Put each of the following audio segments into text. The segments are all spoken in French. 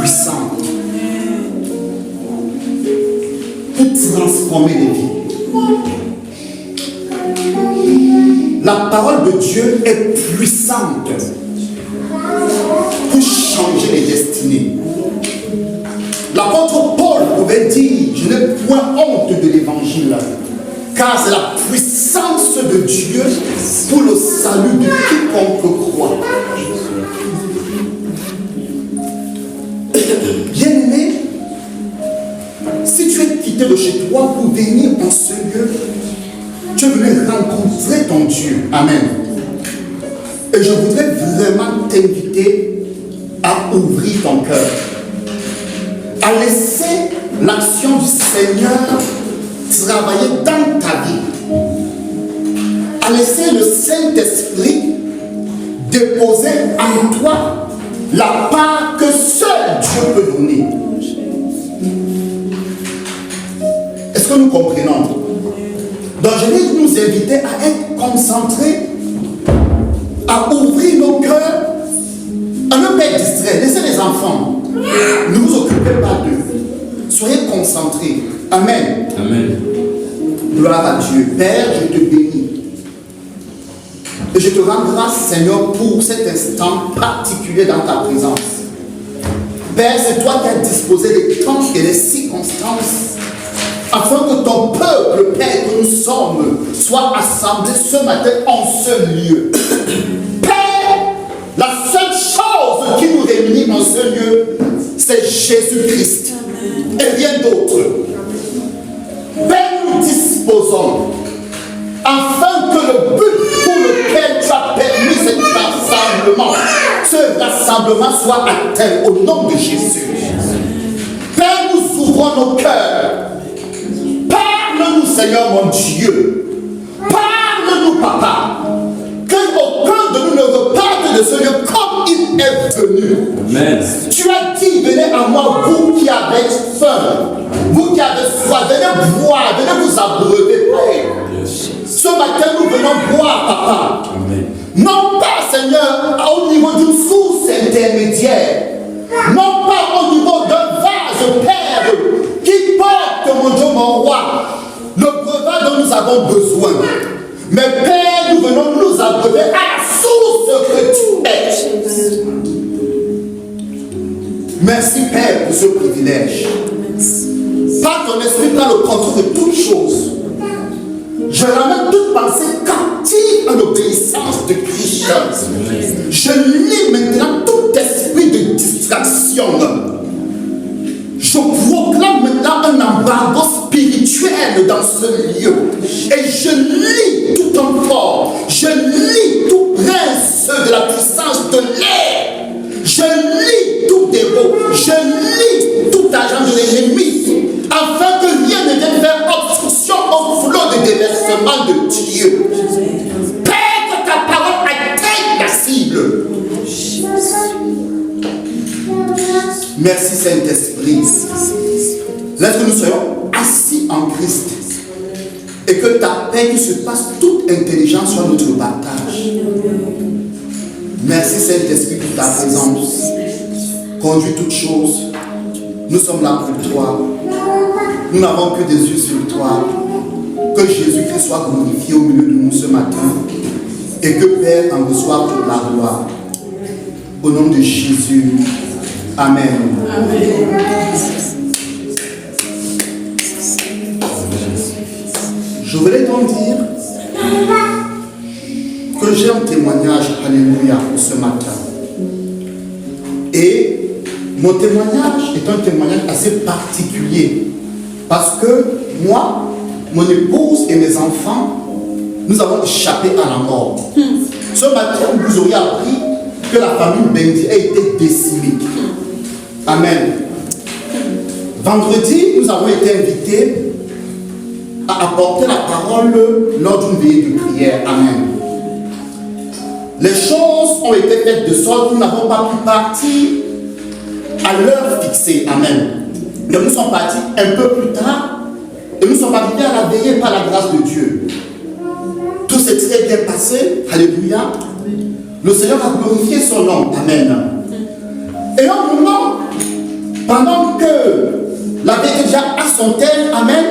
puissant pour transformer les vies. La parole de Dieu est puissante pour changer les destinées. L'apôtre Paul pouvait dire: je n'ai point honte de l'évangile, car c'est la puissance de Dieu pour le salut de quiconque croit. Bien-aimé, si tu es quitté de chez toi pour venir en ce lieu, tu es venu rencontrer ton Dieu. Amen. Et je voudrais vraiment t'inviter à ouvrir ton cœur, à laisser l'action du Seigneur travailler dans ta vie, à laisser le Saint-Esprit déposer en toi la part que seul Dieu peut donner. Est-ce que nous comprenons? Donc je vais nous inviter à être concentrés, à ouvrir nos cœurs, à ne pas être distraits. Laissez les enfants. Ne vous occupez pas d'eux. Soyez concentrés. Amen. Amen. Gloire à Dieu. Père, je te bénis. Et je te rends grâce, Seigneur, pour cet instant particulier dans ta présence. Père, c'est toi qui as disposé les temps et les circonstances afin que ton peuple, Père, que nous sommes, soit assemblé ce matin en ce lieu. Père, la seule chose qui nous réunit en ce lieu, c'est Jésus-Christ et rien d'autre. Père, nous disposons afin que le but pour lequel tu as permis cet ce rassemblement soit atteint au nom de Jésus. Père, nous ouvrons nos cœurs. Parle-nous, Seigneur mon Dieu. Parle-nous, Papa. Que aucun de nous ne reparte de ce lieu comme il est venu. Amen. Tu as dit: venez à moi, vous qui avez faim, vous qui avez soif, venez boire, venez vous abreuver. Ce matin, nous venons boire, Papa. Amen. Non pas, Seigneur, au niveau d'une source intermédiaire, non pas au niveau d'un vase, Père, qui porte, mon Dieu, mon roi, le breuvage dont nous avons besoin. Mais Père, nous venons nous abreuver à la source que tu es. Merci, Père, pour ce privilège. Par ton esprit, prends le contrôle de toutes choses. Je ramène toute pensée captive à l'obéissance de Christ. Je lis maintenant tout esprit de distraction. Je proclame maintenant un embargo spirituel dans ce lieu. Et je lis tout encore. Je lis tout prince de la puissance de l'air. Je lis tout démon. Je lis tout agent de l'ennemi. Afin que rien ne vienne faire obstruction au flot de déversement de Dieu. Père, que ta parole atteigne la cible. Merci Saint-Esprit. Laisse que nous soyons assis en Christ. Et que ta paix qui surpasse toute intelligence soit notre partage. Merci Saint-Esprit pour ta présence. Conduis toutes choses. Nous sommes là pour toi. Nous n'avons que des yeux sur toi. Que Jésus-Christ soit glorifié au milieu de nous ce matin. Et que Père en reçoive toute la gloire. Au nom de Jésus. Amen. Amen. Je voulais donc dire que j'ai un témoignage, alléluia, pour ce matin. Et mon témoignage est un témoignage assez particulier. Parce que moi, mon épouse et mes enfants, nous avons échappé à la mort. Ce matin, vous auriez appris que la famille Bendi a été décimée. Amen. Vendredi, nous avons été invités à apporter la parole lors d'une veillée de prière. Amen. Les choses ont été faites de sorte que nous n'avons pas pu partir à l'heure fixée. Amen. Donc nous sommes partis un peu plus tard et nous sommes arrivés à la veillée par la grâce de Dieu. Tout s'est très bien passé. Alléluia. Le Seigneur a glorifié son nom. Amen. Et un moment, pendant que la vie était déjà à son terme, amen,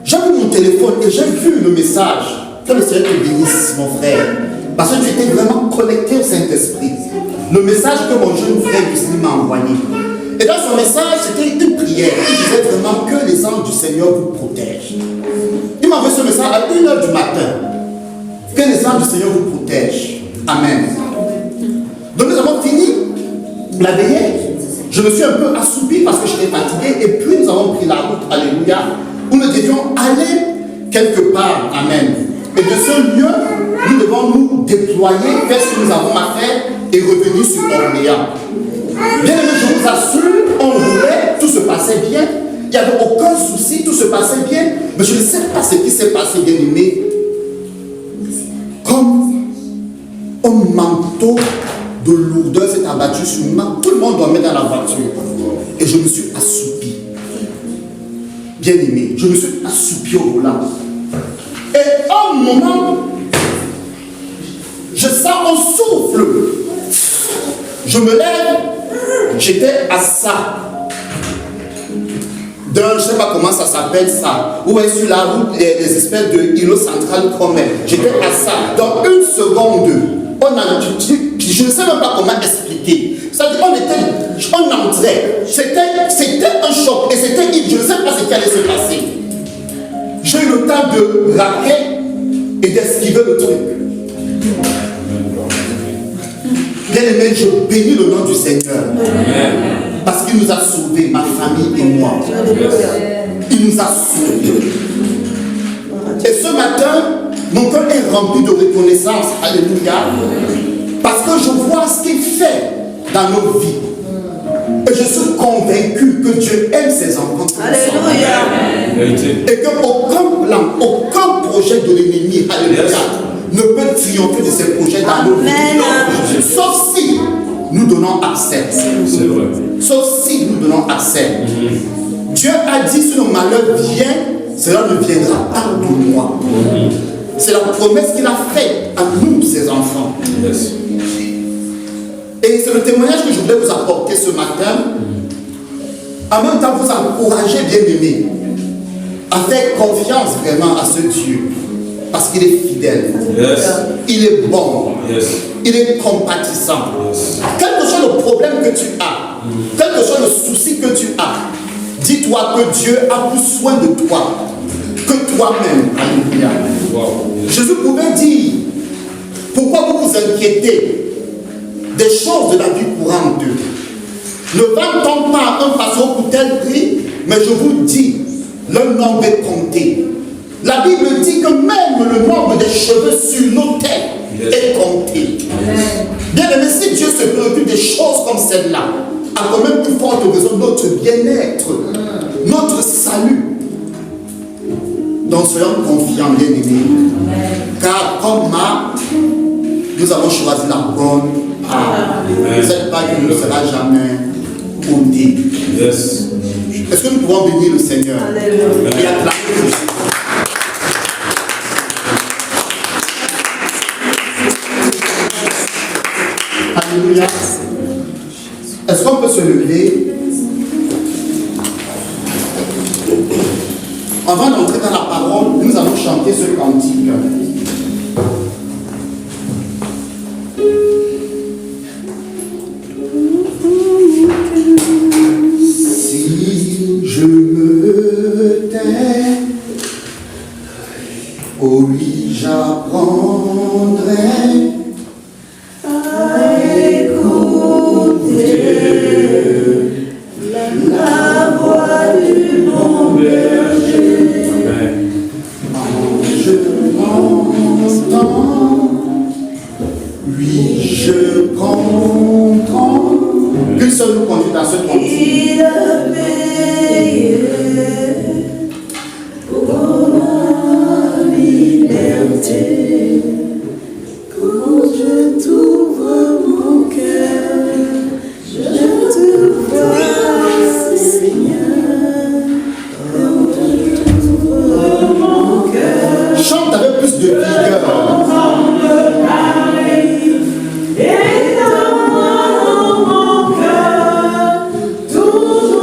j'ai vu mon téléphone et j'ai vu le message. Que le Seigneur te bénisse, mon frère. Parce que tu étais vraiment connecté au Saint-Esprit. Le message que mon jeune frère Muslim m'a envoyé. Et dans son message, c'était une prière. Il disait vraiment que les anges du Seigneur vous protègent. Il m'a envoyé ce message à 1h du matin. Que les anges du Seigneur vous protègent. Amen. Donc nous avons fini la veillée. Je me suis un peu assoupi parce que j'étais fatigué. Et puis nous avons pris la route, alléluia, où nous devions aller quelque part. Amen. Et de ce lieu, nous devons nous déployer, faire ce que nous avons à faire et revenir sur Orléans. Bien aimé, je vous assure, on roulait, tout se passait bien. Il n'y avait aucun souci, tout se passait bien. Mais je ne sais pas ce qui s'est passé, bien aimé. Comme un manteau de lourdeur s'est abattu sur moi, tout le monde dormait dans la voiture. Et je me suis assoupi. Bien aimé, je me suis assoupi au volant. Et un moment, je sens un souffle. Je me lève, j'étais à ça. Je ne sais pas comment ça s'appelle ça. Où est sur la route des espèces de îlots central commun. J'étais à ça. Dans une seconde, je ne sais même pas comment expliquer. C'est-à-dire on entrait. C'était un choc. Et c'était, je ne sais pas ce qui allait se passer. J'ai eu le temps de raquer et d'esquiver le truc. Bien aimé, je bénis le nom du Seigneur. Parce qu'il nous a sauvés, ma famille et moi. Il nous a sauvés. Et ce matin, mon cœur est rempli de reconnaissance. Alléluia. Parce que je vois ce qu'il fait dans nos vies. Et je suis convaincu que Dieu aime ses enfants. Alléluia. Et qu'aucun plan, aucun projet de l'ennemi, alléluia, ne peut triompher de ses projets dans nos vies. Sauf si nous donnons accès. Sauf si nous donnons accès. Dieu a dit, si le malheur vient, cela ne viendra pas de moi. C'est la promesse qu'il a faite à nous, ses enfants. Et c'est le témoignage que je voulais vous apporter ce matin. En même temps, vous encourager, bien-aimés, à faire confiance vraiment à ce Dieu. Parce qu'il est fidèle. Il est bon. Il est compatissant. Quel que soit le problème que tu as, quel que soit le souci que tu as, dis-toi que Dieu a plus soin de toi que toi-même. Alléluia. Jésus pouvait dire, pourquoi vous vous inquiétez des choses de la vie courante? Le vent ne tombe pas à un passage pour tel prix, mais je vous dis, le nombre est compté. La Bible dit que même le nombre des cheveux sur nos têtes est compté. Bien aimé, si Dieu se préoccupe des choses comme celle-là, a quand même plus forte raison notre bien-être, notre salut. Donc soyons confiants, bien aimés. Car comme Marc, nous avons choisi la bonne part. Cette part qui ne sera jamais ôtée. Est-ce que nous pouvons bénir le Seigneur et acclamer le Seigneur? Alléluia. Est-ce qu'on peut se lever? Avant d'entrer dans la parole, nous allons chanter ce cantique. Si je me tais, oh oui, j'apprendrai la voix du bon berger. Je m'entends, oui, je comprends. Qu'une seule nous conduit dans ce cantique. Il a payé pour ma liberté. Quand je t'ouvre mon cœur, je te vois, Seigneur. Quand je t'ouvre mon cœur, Chante avec plus de vigueur. et dans mon cœur, toujours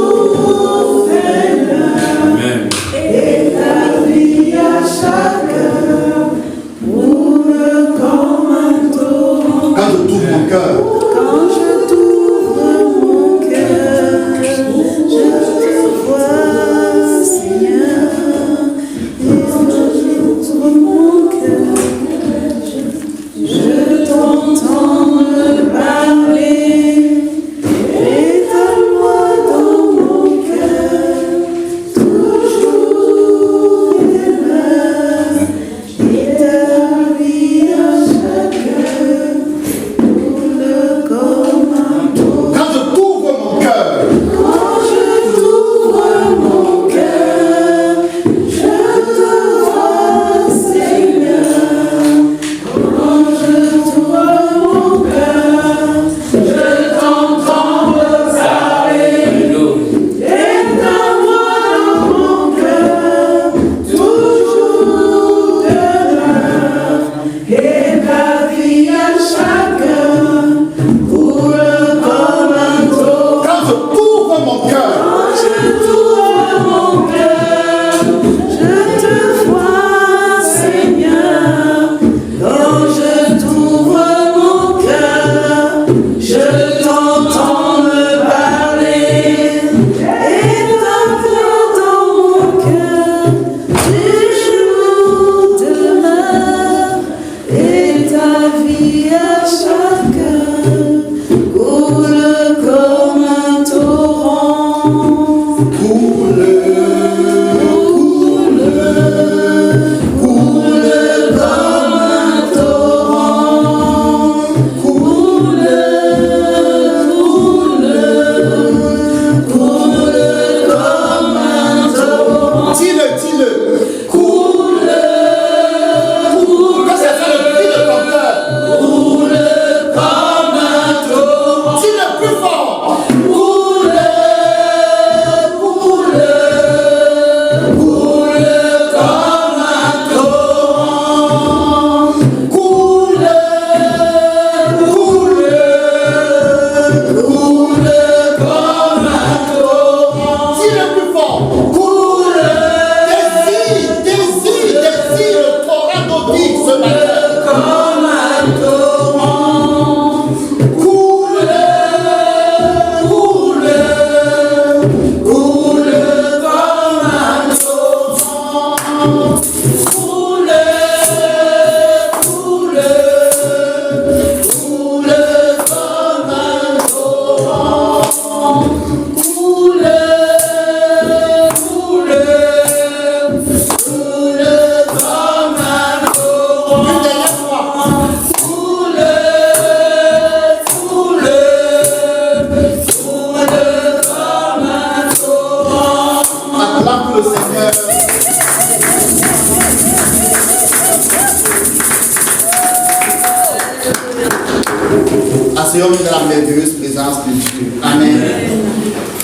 Soyons dans la merveilleuse présence de Dieu. Amen.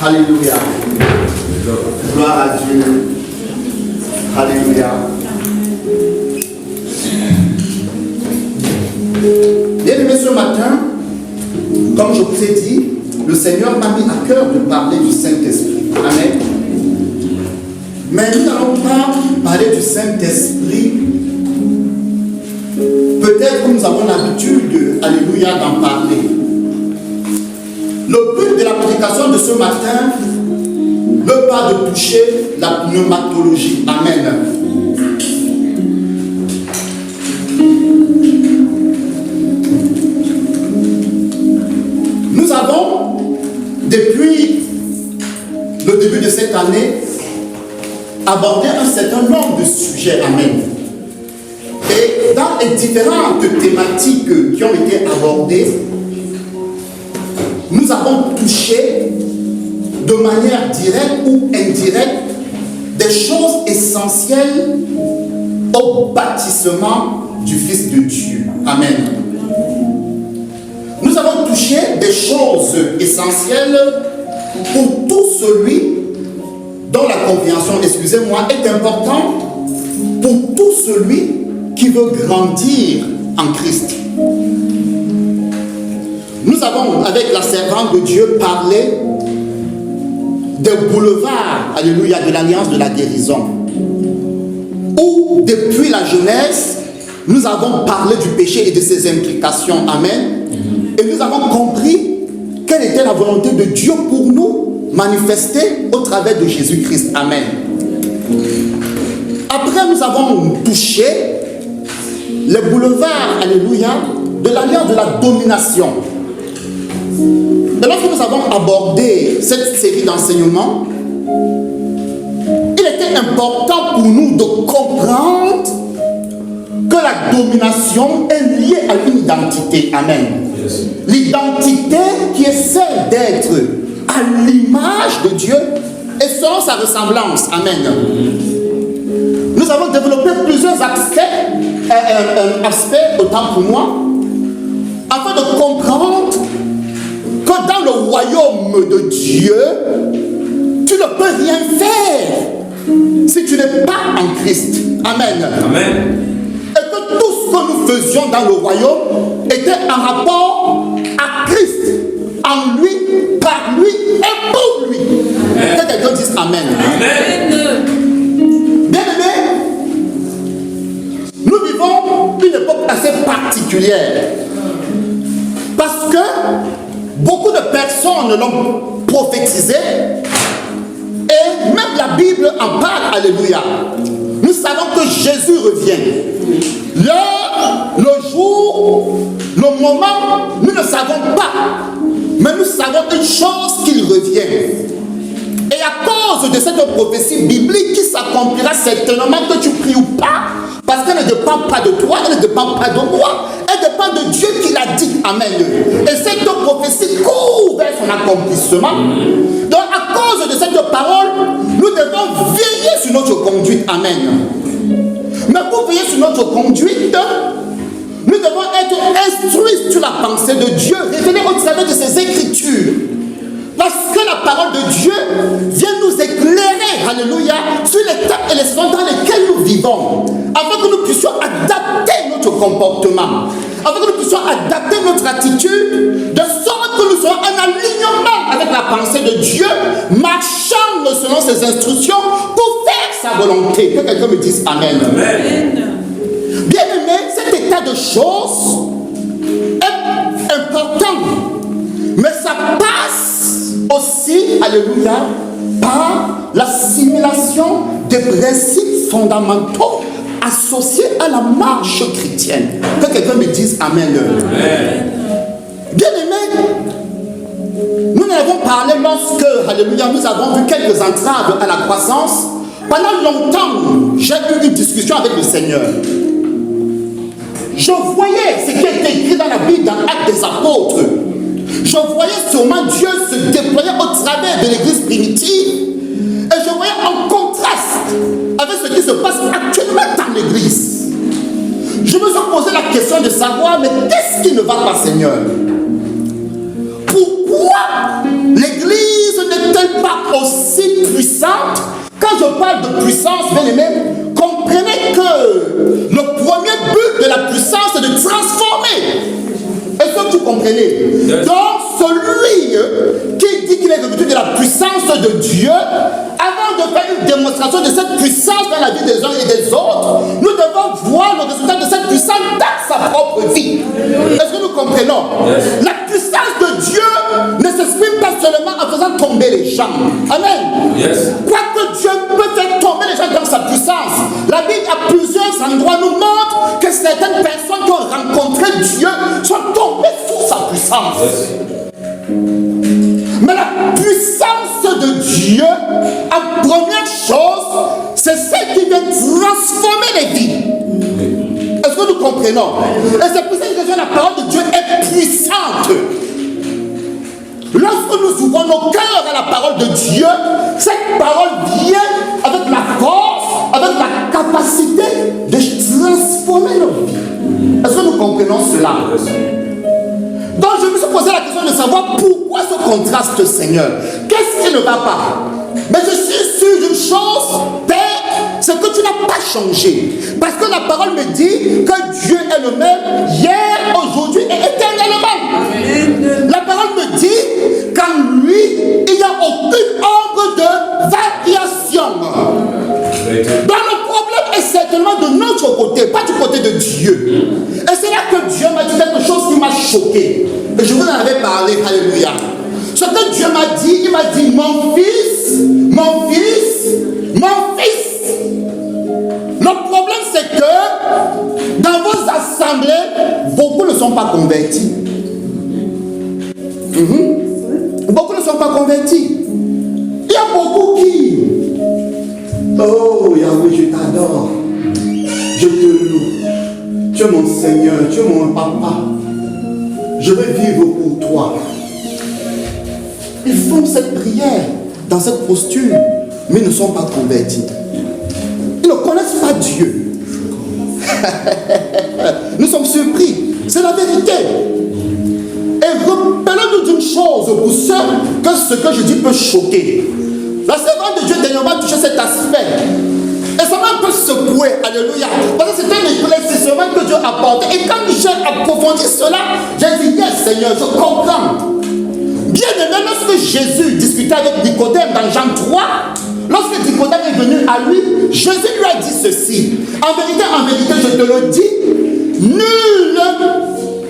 Alléluia. Gloire à Dieu. Alléluia. Bien aimé, ce matin, comme je vous ai dit, le Seigneur m'a mis à cœur de parler du Saint-Esprit. Amen. Mais nous n'allons pas parler du Saint-Esprit. Peut-être que nous avons l'habitude, alléluia, d'en parler. Le but de la prédication de ce matin n'est pas de toucher la pneumatologie. Amen. Nous avons, depuis le début de cette année, abordé un certain nombre de sujets. Amen. Et dans les différentes thématiques qui ont été abordées, nous avons touché de manière directe ou indirecte des choses essentielles au bâtissement du Fils de Dieu. Amen. Nous avons touché des choses essentielles pour tout celui dont la compréhension, excusez-moi, est importante, pour tout celui qui veut grandir en Christ. Nous avons, avec la servante de Dieu, parlé des boulevards, alléluia, de l'Alliance de la guérison, où depuis la jeunesse, nous avons parlé du péché et de ses implications. Amen. Et nous avons compris quelle était la volonté de Dieu pour nous manifestée au travers de Jésus-Christ. Amen. Après, nous avons touché les boulevards, alléluia, de l'alliance de la domination. Et lorsque nous avons abordé cette série d'enseignements, il était important pour nous de comprendre que la domination est liée à une identité. Amen. L'identité qui est celle d'être à l'image de Dieu et selon sa ressemblance. Amen. Nous avons développé plusieurs aspects, autant pour moi, afin de comprendre que dans le royaume de Dieu, tu ne peux rien faire si tu n'es pas en Christ. Amen. Amen. Et que tout ce que nous faisions dans le royaume était en rapport à Christ, en lui, par lui et pour lui. Que quelqu'un dise Amen. Amen. Bien aimé, nous vivons une époque assez particulière. Parce que beaucoup de personnes l'ont prophétisé. Et même la Bible en parle. Alléluia. Nous savons que Jésus revient. L'heure, le jour, le moment, nous ne savons pas. Mais nous savons une chose, qu'il revient. Et à cause de cette prophétie biblique qui s'accomplira certainement, que tu pries ou pas, parce qu'elle ne dépend pas de toi, elle ne dépend pas de moi, elle dépend de Dieu qui l'a dit. Amen. Et cette prophétie court vers son accomplissement. Donc à cause de cette parole, nous devons veiller sur notre conduite. Amen. Mais pour veiller sur notre conduite, nous devons être instruits sur la pensée de Dieu, révélée au travers de ses Écritures. Parce que la parole de Dieu vient nous éclairer, alléluia, sur les temps et les saisons dans lesquels nous vivons, afin que nous puissions adapter notre comportement, afin que nous puissions adapter notre attitude, de sorte que nous soyons en alignement avec la pensée de Dieu, marchant selon ses instructions pour faire sa volonté. Que quelqu'un me dise Amen. Amen. Bien aimé, cet état de choses est important, mais ça passe aussi, alléluia, par l'assimilation des principes fondamentaux associés à la marche chrétienne. Que quelqu'un me dise Amen. Amen. Bien aimé, nous en avons parlé lorsque, alléluia, nous avons vu quelques entraves à la croissance. Pendant longtemps, j'ai eu une discussion avec le Seigneur. Je voyais ce qui était écrit dans la Bible, dans l'Acte des Apôtres. Je voyais sûrement Dieu se déployer au travers de l'église primitive. Et je voyais en contraste avec ce qui se passe actuellement dans l'église. Je me suis posé la question de savoir, mais qu'est-ce qui ne va pas, Seigneur? pourquoi l'église n'est-elle pas aussi puissante? Quand je parle de puissance, bien aimé, comprenez que le premier but de la puissance est de transformer. Est-ce que tu comprenais? Yes. Donc, celui qui dit qu'il est revêtu de la puissance de Dieu, avant de faire une démonstration de cette puissance dans la vie des uns et des autres, nous devons voir le résultat de cette puissance dans sa propre vie. Est-ce que nous comprenons? Yes. La puissance de Dieu ne s'exprime pas seulement en faisant tomber les gens. Amen. Yes. Quoique Dieu peut faire tomber les gens dans sa puissance, la Bible à plusieurs endroits nous montre que certaines personnes qui ont rencontré Dieu sont tombées sous sa puissance. Mais la puissance de Dieu, en première chose, c'est celle qui vient transformer les vies. Est-ce que nous comprenons? Et c'est pour cette raison que la parole de Dieu est puissante. Lorsque nous ouvrons nos cœurs à la parole de Dieu, cette parole vient avec la force, avec la capacité de transformer nos vies. Est-ce que nous comprenons cela? Donc je me suis posé la question de savoir pourquoi ce contraste, Seigneur. Qu'est-ce qui ne va pas? Mais je suis sûr d'une chose, Père, c'est que tu n'as pas changé. Parce que la parole me dit que Dieu est le même hier, aujourd'hui et éternellement. Amen. La parole me dit qu'en lui, il n'y a aucune ombre de variation. Donc le problème est certainement de notre côté, pas du côté de Dieu. Et c'est là que Dieu m'a dit quelque chose qui m'a choqué. Et je vous en avais parlé, alléluia. Ce que Dieu m'a dit, il m'a dit, mon fils, mon fils, mon fils. Le problème c'est que dans vos assemblées, beaucoup ne sont pas convertis. Beaucoup ne sont pas convertis. Il y a beaucoup qui... Oh Yahweh, je t'adore. Je te loue. Tu es mon Seigneur, tu es mon papa. Je veux vivre pour toi. Ils font cette prière dans cette posture, mais ne sont pas convertis. Ils ne connaissent pas Dieu. Nous sommes surpris. C'est la vérité. Et rappelons-nous d'une chose pour ceux que ce que je dis peut choquer. La servante de Dieu dernièrement touché cet aspect. Et ça m'a un peu secoué, alléluia. Parce que c'était un éclaircissement que Dieu a apporté. Et quand j'ai approfondi cela, j'ai dit, yes Seigneur, je comprends. Bien aimé, lorsque Jésus discutait avec Nicodème dans Jean 3, lorsque Nicodème est venu à lui, Jésus lui a dit ceci. En vérité, je te le dis, nul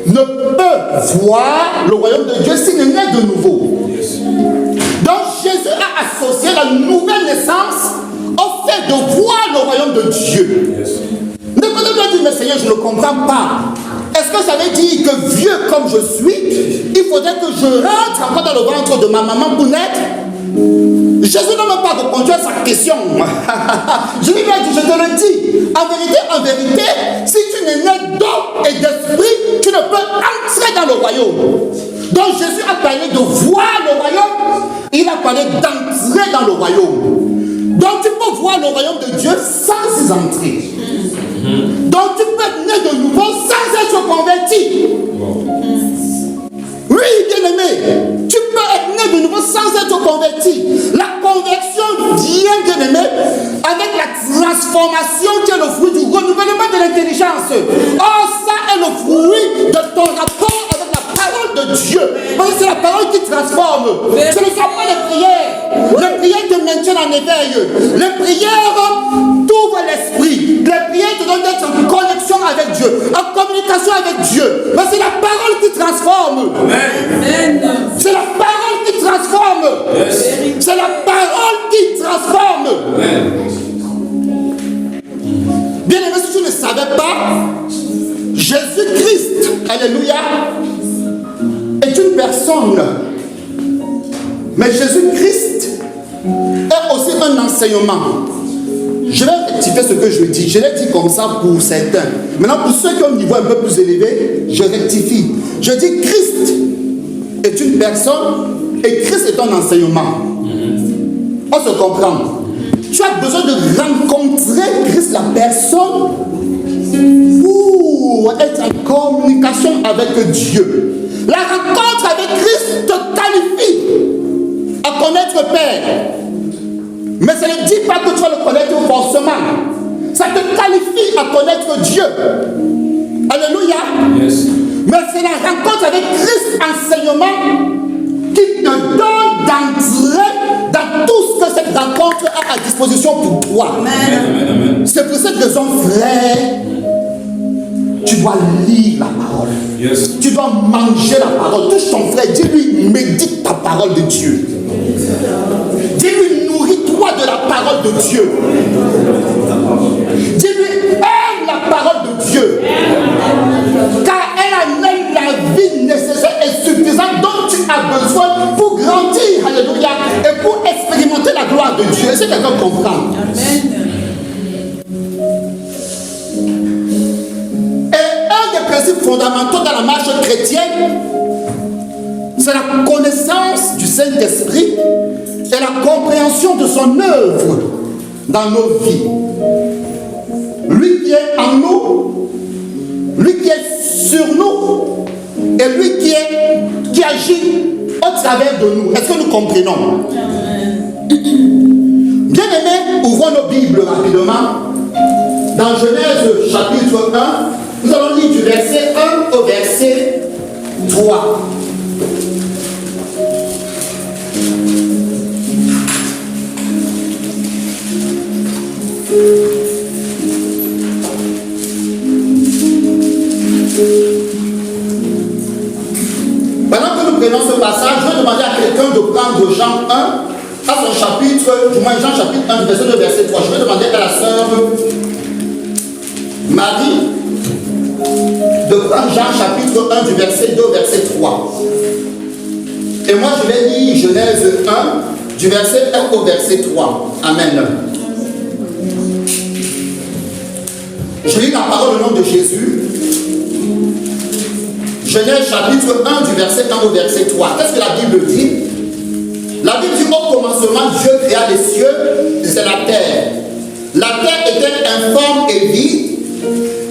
ne peut voir le royaume de Dieu s'il n'est né de nouveau. Donc Jésus a associé la nouvelle naissance au fait de voir le royaume de Dieu. Nicodème lui a dit, mais Seigneur, je ne comprends pas. Est-ce que ça veut dire que vieux comme je suis, il faudrait que je rentre encore dans le ventre de ma maman pour naître? Jésus n'a même pas répondu à sa question. Je lui ai dit, je te le dis, en vérité, si tu n'es né d'eau et d'esprit, tu ne peux entrer dans le royaume. Donc Jésus a parlé de voir le royaume, il a parlé d'entrer dans le royaume. Donc tu peux voir le royaume de Dieu sans y entrer. Donc tu peux être né de nouveau sans être converti. Oui, bien aimé, tu peux être né de nouveau sans être converti. La conversion vient, bien aimé, avec la transformation qui est le fruit du renouvellement de l'intelligence. Or, ça est le fruit de ton rapport avec la parole de Dieu. Parce que c'est la parole qui transforme. Ce ne sont pas les prières. Les prières te maintiennent en éveil. Les prières t'ouvrent l'esprit. Les prières te donnent d'être en connexion avec Dieu, en communication avec Dieu. Mais c'est la parole qui transforme. Amen. C'est la parole qui transforme. Yes. C'est la parole qui transforme. Amen. Bien aimé, si tu ne savais pas, Jésus-Christ, alléluia, est une personne. Mais Jésus-Christ est aussi un enseignement. Je vais rectifier ce que je dis. Je l'ai dit comme ça pour certains. Maintenant, pour ceux qui ont un niveau un peu plus élevé, je rectifie. Je dis Christ est une personne et Christ est un enseignement. On se comprend. Tu as besoin de rencontrer Christ, la personne, pour être en communication avec Dieu. La rencontre avec Christ te qualifie à connaître Père. Mais ça ne dit pas que tu vas le connaître forcément. Ça te qualifie à connaître Dieu. Alléluia. Yes. Mais c'est la rencontre avec Christ enseignement qui te donne d'entrer dans tout ce que cette rencontre a à disposition pour toi. Amen, amen. C'est pour cette raison, frère, tu dois lire la parole. Yes. Tu dois manger la parole. Touche ton frère, dis-lui, médite ta parole de Dieu. Dis-lui, nourris-toi de la parole de Dieu. Dis-lui, aime la parole de Dieu. Car elle amène la vie nécessaire et suffisante dont tu as besoin pour grandir, alléluia, et pour expérimenter la gloire de Dieu. Est-ce que quelqu'un comprend? Et un des principes fondamentaux dans la marche chrétienne, c'est la connaissance du Saint-Esprit et la compréhension de son œuvre dans nos vies. Lui qui est en nous, lui qui est sur nous, et lui qui agit au travers de nous. Est-ce que nous comprenons? Bien-aimés, ouvrons nos Bibles rapidement. Dans Genèse chapitre 1, nous allons lire du verset 1 au verset 3. Pendant que nous prenons ce passage, je vais demander à quelqu'un de prendre Jean 1 à son chapitre, du moins Jean chapitre 1, du verset 2, verset 3. Je vais demander à la sœur Marie de prendre Jean chapitre 1 du verset 2 au verset 3. Et moi je vais lire Genèse 1 du verset 1 au verset 3. Amen. Je lis la parole au nom de Jésus. Genèse chapitre 1 du verset 1 au verset 3. Qu'est-ce que la Bible dit? La Bible dit au commencement Dieu créa les cieux et c'est la terre. La terre était informe et vide.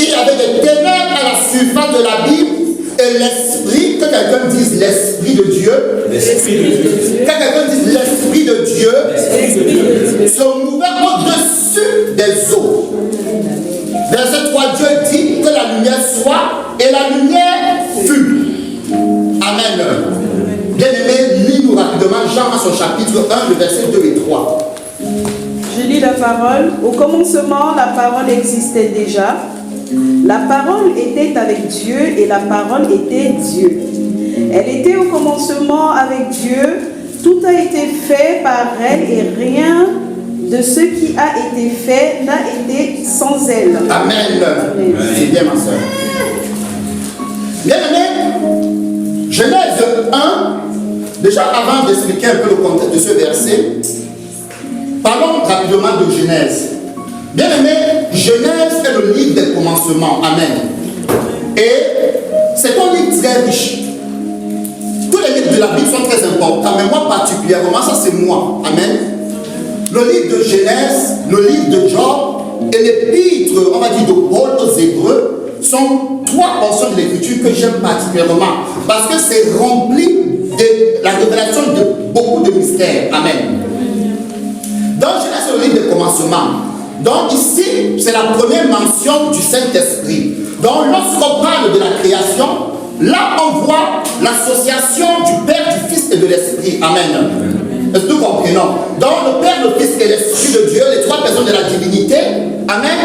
Il y avait des ténèbres à la surface de l'abîme et l'esprit, que quelqu'un dise l'esprit de Dieu. L'esprit de Dieu. Que quelqu'un dise l'esprit de Dieu. Se mouvait au-dessus des eaux. Verset 3, Dieu dit que la lumière soit et la lumière fut. Amen. Bien-aimés, lis-nous rapidement Jean à son chapitre 1, le verset 2 et 3. Je lis la parole. Au commencement, la parole existait déjà. La parole était avec Dieu et la parole était Dieu. Elle était au commencement avec Dieu. Tout a été fait par elle et rien de ce qui a été fait n'a été sans elle. Amen. C'est bien, ma soeur. Bien-aimés, Genèse 1, déjà avant d'expliquer un peu le contexte de ce verset, parlons rapidement de Genèse. Bien-aimés, Genèse est le livre des commencements. Amen. Et c'est un livre très riche. Tous les livres de la Bible sont très importants, mais moi particulièrement, ça c'est moi. Amen. Le livre de Genèse, le livre de Job et l'épître, on va dire, de Paul aux Hébreux sont trois portions de l'écriture que j'aime particulièrement parce que c'est rempli de la révélation de beaucoup de mystères. Amen. Dans Genèse, c'est le livre des commencements. Donc ici, c'est la première mention du Saint-Esprit. Donc lorsqu'on parle de la création, là on voit l'association du Père, du Fils et de l'Esprit. Amen. Est-ce que nous comprenons? Donc le Père, le Fils et l'Esprit de Dieu, les trois personnes de la divinité, amen,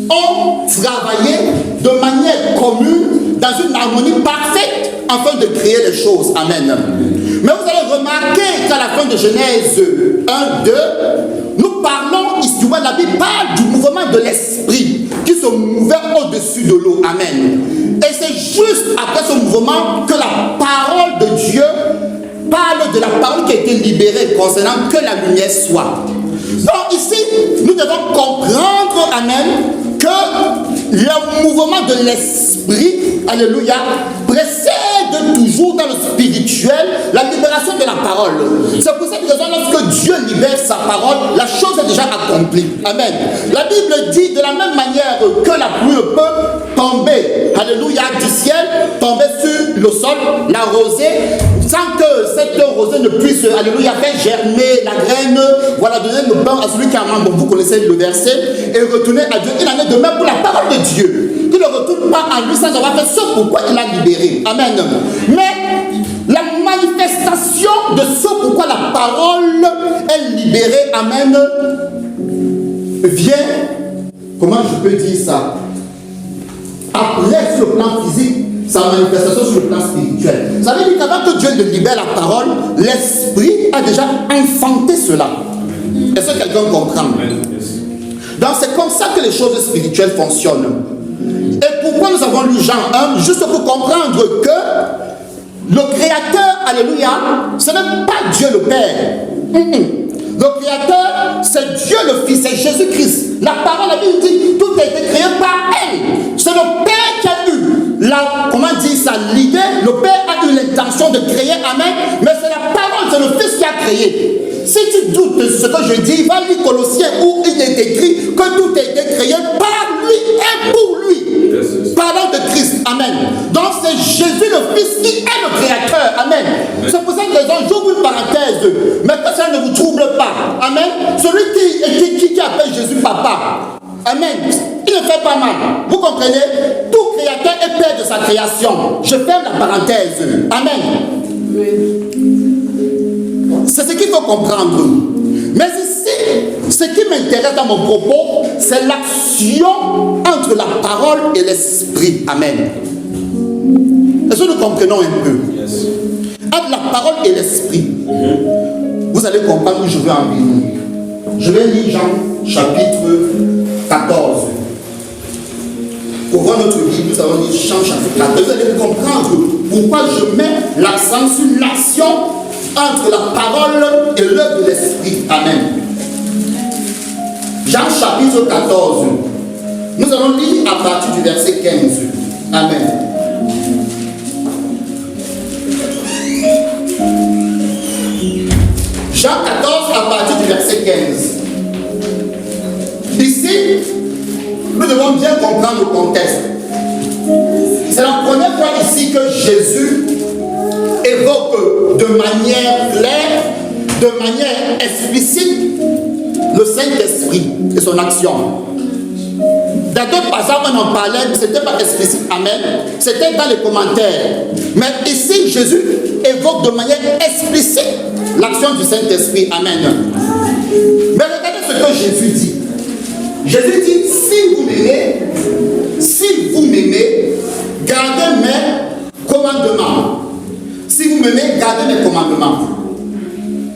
ont travaillé de manière commune dans une harmonie parfaite afin de créer les choses. Amen. Mais vous allez remarquer qu'à la fin de Genèse 1, 2, nous parlons ici, la Bible parle du mouvement de l'esprit qui se mouvait au-dessus de l'eau. Amen. Et c'est juste après ce mouvement que la parole de Dieu parle de la parole qui a été libérée concernant que la lumière soit. Donc ici, nous devons comprendre, amen, que le mouvement de l'esprit, alléluia, précède toujours dans le spirituel la libération de la parole. C'est pour cette raison, lorsque Dieu libère sa parole, la chose est déjà accomplie. Amen. La Bible dit de la même manière que la pluie peut tomber, alléluia, du ciel, tomber sur le sol, l'arroser, sans que cette rosée ne puisse, alléluia, faire germer la graine, voilà, donner le pain à celui qui a un bon, vous connaissez le verset, et retourner à Dieu. Il en est de même pour la parole de Dieu. Il ne retourne pas à lui sans avoir fait ce pourquoi il l'a libéré. Amen. Mais la manifestation de ce pourquoi la parole est libérée, amen, vient, comment je peux dire ça, après sur le plan physique, sa manifestation sur le plan spirituel. Vous savez dire qu'avant que Dieu ne libère la parole, l'esprit a déjà enfanté cela. Est-ce que quelqu'un comprend? Donc c'est comme ça que les choses spirituelles fonctionnent. Et pourquoi nous avons lu Jean 1? Juste pour comprendre que le Créateur, alléluia, ce n'est pas Dieu le Père. Le Créateur, c'est Dieu le Fils, c'est Jésus-Christ. La parole, la Bible dit, tout a été créé par elle. C'est le Père qui a eu comment dire ça, l'idée. Le Père a eu l'intention de créer, amen. Mais c'est la parole, c'est le Fils qui a créé. Si tu doutes de ce que je dis, va lire Colossiens où il est écrit que tout a été créé par lui et pour lui. Parlant de Christ, amen. Donc c'est Jésus le Fils qui est le Créateur, amen. C'est pour cette raison, j'ouvre une parenthèse, mais que ça ne vous trouble pas, amen. Celui qui appelle Jésus Papa, amen, il ne fait pas mal. Vous comprenez? Tout créateur est père de sa création. Je ferme la parenthèse, amen. C'est ce qu'il faut comprendre. Mais ici, ce qui m'intéresse dans mon propos, c'est l'action entre la parole et l'esprit. Amen. Est-ce que nous comprenons un peu? Entre la parole et l'esprit, vous allez comprendre où je veux en venir. Je vais lire Jean chapitre 14. Pour voir notre Bible, nous allons lire Jean chapitre 14. Vous allez comprendre pourquoi je mets l'accent sur l'action entre la parole et l'œuvre de l'esprit. Amen. Jean chapitre 14. Nous allons lire à partir du verset 15. Amen. Jean 14 à partir du verset 15. Ici, nous devons bien comprendre le contexte. C'est la première fois ici que Jésus évoque de manière claire, de manière explicite, le Saint-Esprit et son action. Dans d'autres passages, on en parlait, mais ce n'était pas explicite, amen. C'était dans les commentaires. Mais ici, Jésus évoque de manière explicite l'action du Saint-Esprit, amen. Mais regardez ce que Jésus dit. Jésus dit, si vous m'aimez, gardez mes commandements. Si vous m'aimez, gardez mes commandements.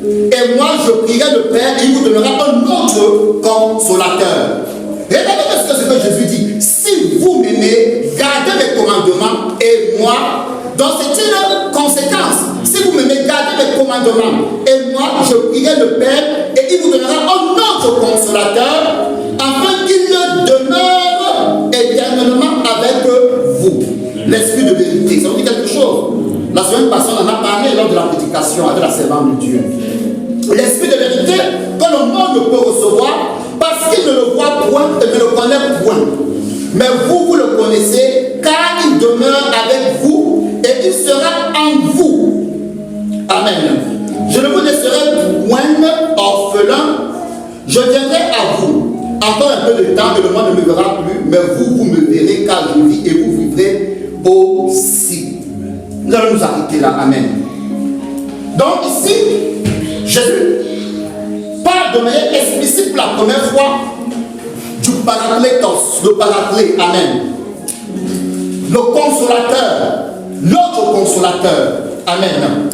Et moi, je prierai le Père et il vous donnera un autre consolateur. Regardez ce que Jésus dit. Si vous m'aimez, gardez mes commandements et moi, donc c'est une conséquence. Si vous m'aimez, gardez mes commandements et moi, je prierai le Père et il vous donnera un autre consolateur afin qu'il demeure éternellement avec vous. L'esprit de vérité. Ça vous dit quelque chose? La semaine passée, on en a parlé lors de la prédication avec la servante de Dieu. L'esprit de vérité que le monde ne peut recevoir parce qu'il ne le voit point et ne le connaît point. Mais vous, vous le connaissez car il demeure avec vous et il sera en vous. Amen. Je ne vous laisserai point orphelin. Je viendrai à vous. Encore un peu de temps et le monde ne me verra plus, mais vous, vous me verrez car je vis et vous vivrez aussi. Nous allons nous arrêter là. Amen. Donc ici, Jésus parle de manière explicite pour la première fois du paraclétos, le paraclé, amen. Le consolateur, l'autre consolateur, amen.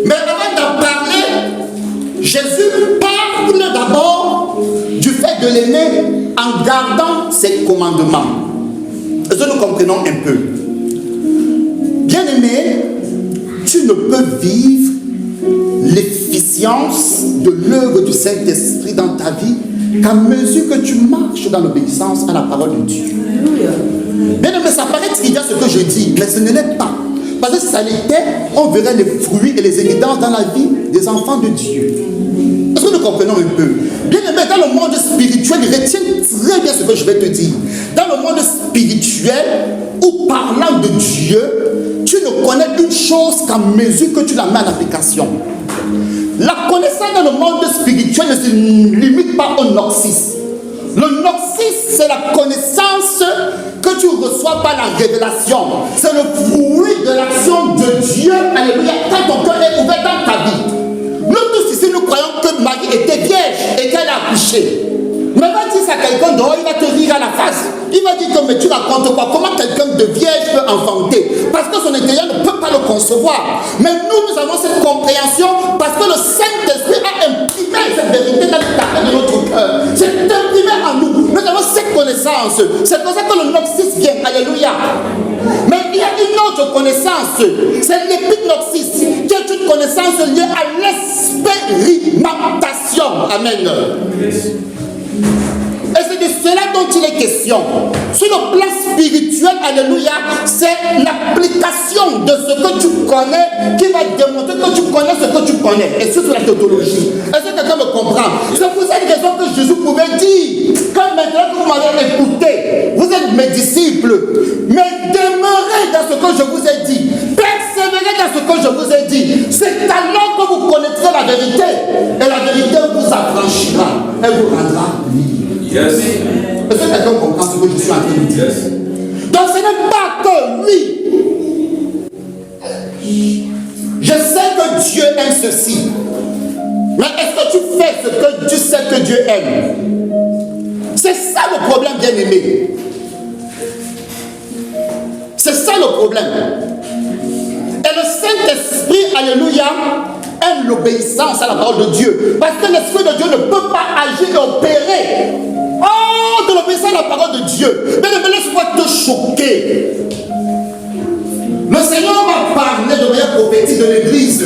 Mais avant d'en parler, Jésus parle d'abord du fait de l'aimer en gardant ses commandements. Est-ce que nous comprenons un peu? Bien-aimé, tu ne peux vivre l'efficience de l'œuvre du Saint-Esprit dans ta vie qu'à mesure que tu marches dans l'obéissance à la parole de Dieu. Bien-aimé, ça paraît trivial ce que je dis, mais ce ne l'est pas. Parce que si ça l'était, on verrait les fruits et les évidences dans la vie des enfants de Dieu. Est-ce que nous comprenons un peu? Bien-aimé, dans le monde spirituel, retiens très bien ce que je vais te dire. Dans le monde spirituel, ou parlant de Dieu, tu ne connais une chose qu'à mesure que tu la mets en application. La connaissance dans le monde spirituel ne se limite pas au noxis. Le noxis, c'est la connaissance que tu reçois par la révélation. C'est le fruit de l'action de Dieu. Alléluia. Quand ton cœur est ouvert dans ta vie. Nous tous ici, nous croyons que Marie était vierge et qu'elle a accouché. Mais va dire ça à quelqu'un dehors, il va te rire à la face. Il va dire que mais tu racontes quoi? Comment quelqu'un de vierge peut enfanter? Parce que son intérieur ne peut pas le concevoir. Mais nous avons cette compréhension parce que le Saint-Esprit a imprimé cette vérité dans le cœur de notre cœur. C'est imprimé en nous. Nous avons cette connaissance. C'est pour ça que le noxis vient. Alléluia. Mais il y a une autre connaissance. C'est l'épignosis, qui est une connaissance liée à l'expérimentation. Amen. Et c'est de cela dont il est question. Sur le plan spirituel, alléluia, c'est l'application de ce que tu connais qui va démontrer que tu connais ce que tu connais. Et surtout la tautologie. Est-ce que quelqu'un me comprend? C'est pour cette raison que Jésus pouvait dire, quand maintenant que vous m'avez écouté, vous êtes mes disciples, mais demeurez dans ce que je vous ai dit. Persévérez dans ce que je vous ai dit. C'est alors que vous connaîtrez la vérité. Et la vérité vous affranchira. Elle vous rendra libre. Yes. Est-ce que quelqu'un comprend ce que je suis en train de dire? Yes. Donc ce n'est pas que lui. Je sais que Dieu aime ceci. Mais est-ce que tu fais ce que tu sais que Dieu aime? C'est ça le problème, bien-aimé. C'est ça le problème. Et le Saint-Esprit, alléluia, aime l'obéissance à la parole de Dieu. Parce que l'Esprit de Dieu ne peut pas agir et opérer de l'obéissance à la parole de Dieu. Mais laisse-moi te choquer. Le Seigneur m'a parlé de manière prophétique de l'Église.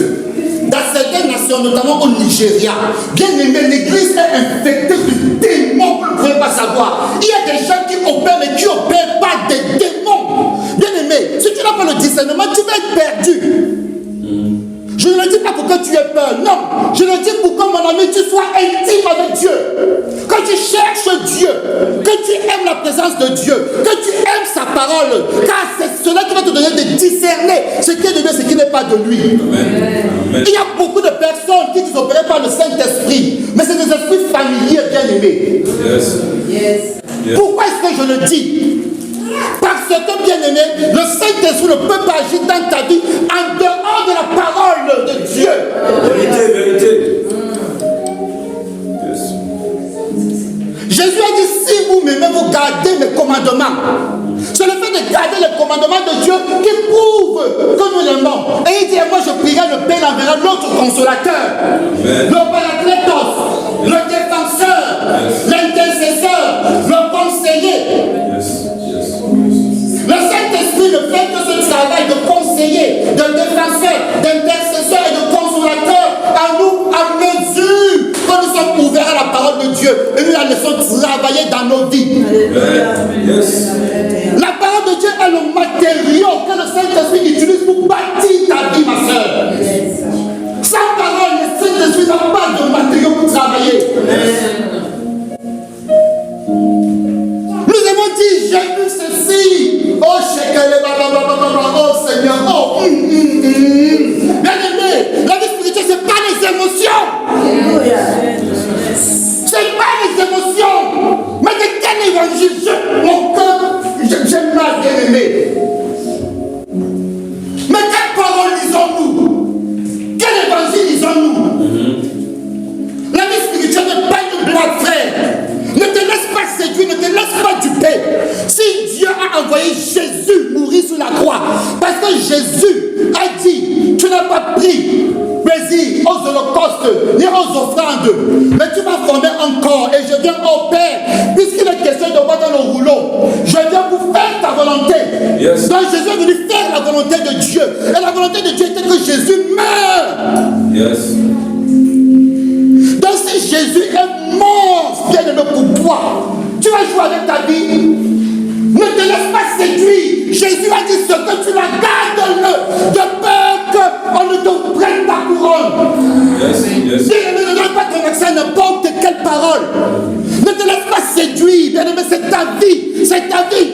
Dans certaines nations, notamment au Nigeria, bien aimé, l'Église est infectée de démons, vous ne pouvez pas savoir. Il y a des gens qui opèrent, mais qui n'opèrent pas des démons. Bien aimé, si tu n'as pas le discernement, tu vas être perdu. Je ne le dis pas pour que tu aies peur, non. Je le dis pour que mon ami, tu sois intime avec Dieu. Que tu cherches Dieu. Que tu aimes la présence de Dieu. Que tu aimes sa parole. Car c'est cela qui va te donner de discerner ce qui est de lui et ce qui n'est pas de lui. Amen. Il y a beaucoup de personnes qui sont opérées par le Saint-Esprit. Mais c'est des esprits familiers bien aimés. Yes. Yes. Pourquoi est-ce que je le dis? Parce que, bien aimé, le Saint-Esprit ne peut pas agir dans ta vie en dehors de la parole de Dieu. Vérité, vérité. Yes. Jésus a dit, si vous m'aimez, vous gardez mes commandements. C'est le fait de garder les commandements de Dieu qui prouve que nous l'aimons. Et il dit, moi je prierai, le Père enverra l'autre consolateur. Amen. Le Paraclétos, le défenseur, l'intercesseur, le conseiller. Le Saint-Esprit ne fait que ce travail de conseiller, de défenseur, d'intercesseur et de consolateur à nous à mesure que nous sommes ouverts à la parole de Dieu et nous la laissons travailler dans nos vies. Yes. La parole de Dieu est le matériau que le Saint-Esprit utilise pour bâtir ta vie, ma soeur. Sans parole, le Saint-Esprit n'a pas de matériau pour travailler. Nous avons dit, j'ai vu ceci. Oh, oh Seigneur, oh, bien aimé, la vie spirituelle, c'est pas les émotions. C'est pas les émotions. Mais de quel évangile? Mon cœur, j'aime mal, bien aimé. Mais quelle parole lisons-nous? Quel évangile lisons-nous? La vie spirituelle n'est pas une blague, frère. Ne te laisse pas séduire, ne te laisse pas duper. Si Dieu a envoyé Jésus mourir sur la croix, parce que Jésus a dit, tu n'as pas pris plaisir aux holocaustes ni aux offrandes, mais tu m'as formé encore et je viens au Père, puisqu'il est question de moi dans le rouleau, je viens pour faire ta volonté. Yes. Donc Jésus est venu faire la volonté de Dieu. Et la volonté de Dieu était que Jésus meure. Yes. Donc si Jésus est mort, bien aimé pour toi, tu vas jouer avec ta vie. Ne te laisse pas séduire. Jésus a dit ce que tu la gardes-le, de peur qu'on ne te prenne ta couronne. Yes, yes. Ne donne pas ton accès à n'importe quelle parole. Ne te laisse pas séduire, bien aimé, c'est ta vie, c'est ta vie.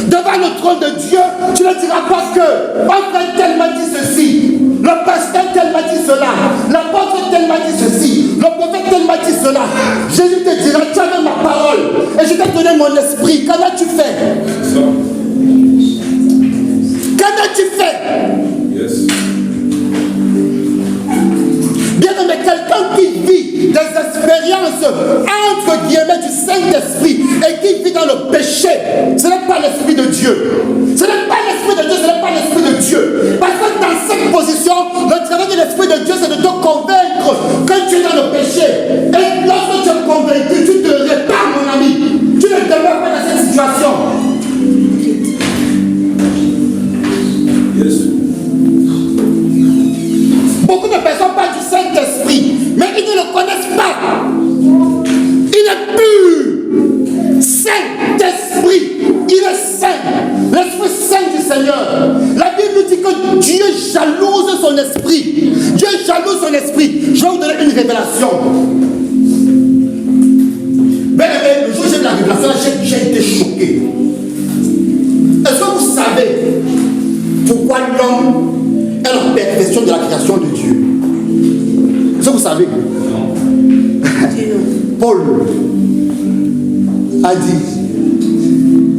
Devant le trône trône de Dieu, tu ne diras pas que un frère tel m'a dit ceci, le pasteur tel m'a dit cela, l'apôtre tel m'a dit ceci, le prophète tel m'a dit cela. Jésus te dira, tu as ma parole et je t'ai donné mon esprit. Qu'en as-tu fait? Qu'en as-tu fait? Yes. Bien aimé, quelqu'un qui vit des expériences entre guillemets du Saint-Esprit et qui vit dans le péché, ce n'est pas l'Esprit de Dieu. Ce n'est pas l'Esprit de Dieu, ce n'est pas l'Esprit de Dieu. Parce que dans cette position, le travail de l'Esprit de Dieu, c'est de te convaincre que tu es dans le péché. Et lorsque tu es convaincu, tu te répares, mon ami. Tu ne demeures pas dans cette situation. Yes. Beaucoup de personnes parlent du Saint-Esprit, mais ils ne le connaissent pas. Il est pur. Saint-Esprit, il est saint. L'Esprit Saint du Seigneur. La Bible nous dit que Dieu jalouse son esprit. Dieu jalouse son esprit. Je vais vous donner une révélation. Bien aimé, le jour où j'ai eu la révélation, j'ai été choqué. Est-ce que vous savez pourquoi l'homme est la perfection de la création de Dieu? Est-ce que vous savez? Paul a dit,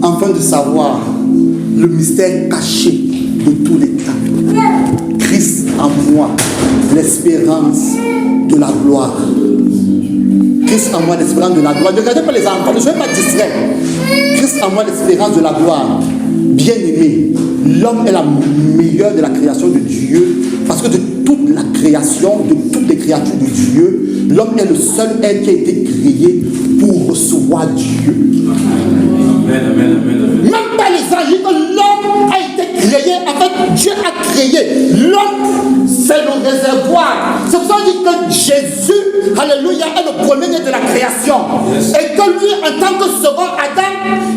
afin de savoir le mystère caché de tous les temps, Christ en moi, l'espérance de la gloire. Christ en moi, l'espérance de la gloire. Ne regardez pas les enfants, ne soyez pas distraits. Christ en moi, l'espérance de la gloire. Bien-aimé, l'homme est la meilleure de la création de Dieu, parce que de toute la création, de toutes les créatures de Dieu, l'homme est le seul être qui a été créé pour recevoir Dieu. Amen, amen, amen, amen. Même pas les anges, que l'homme a été créé, en fait, Dieu a créé. L'homme, c'est le réservoir. C'est pour ça qu'on dit que Jésus, alléluia, est le premier-né de la création. Yes. Et que lui, en tant que second Adam,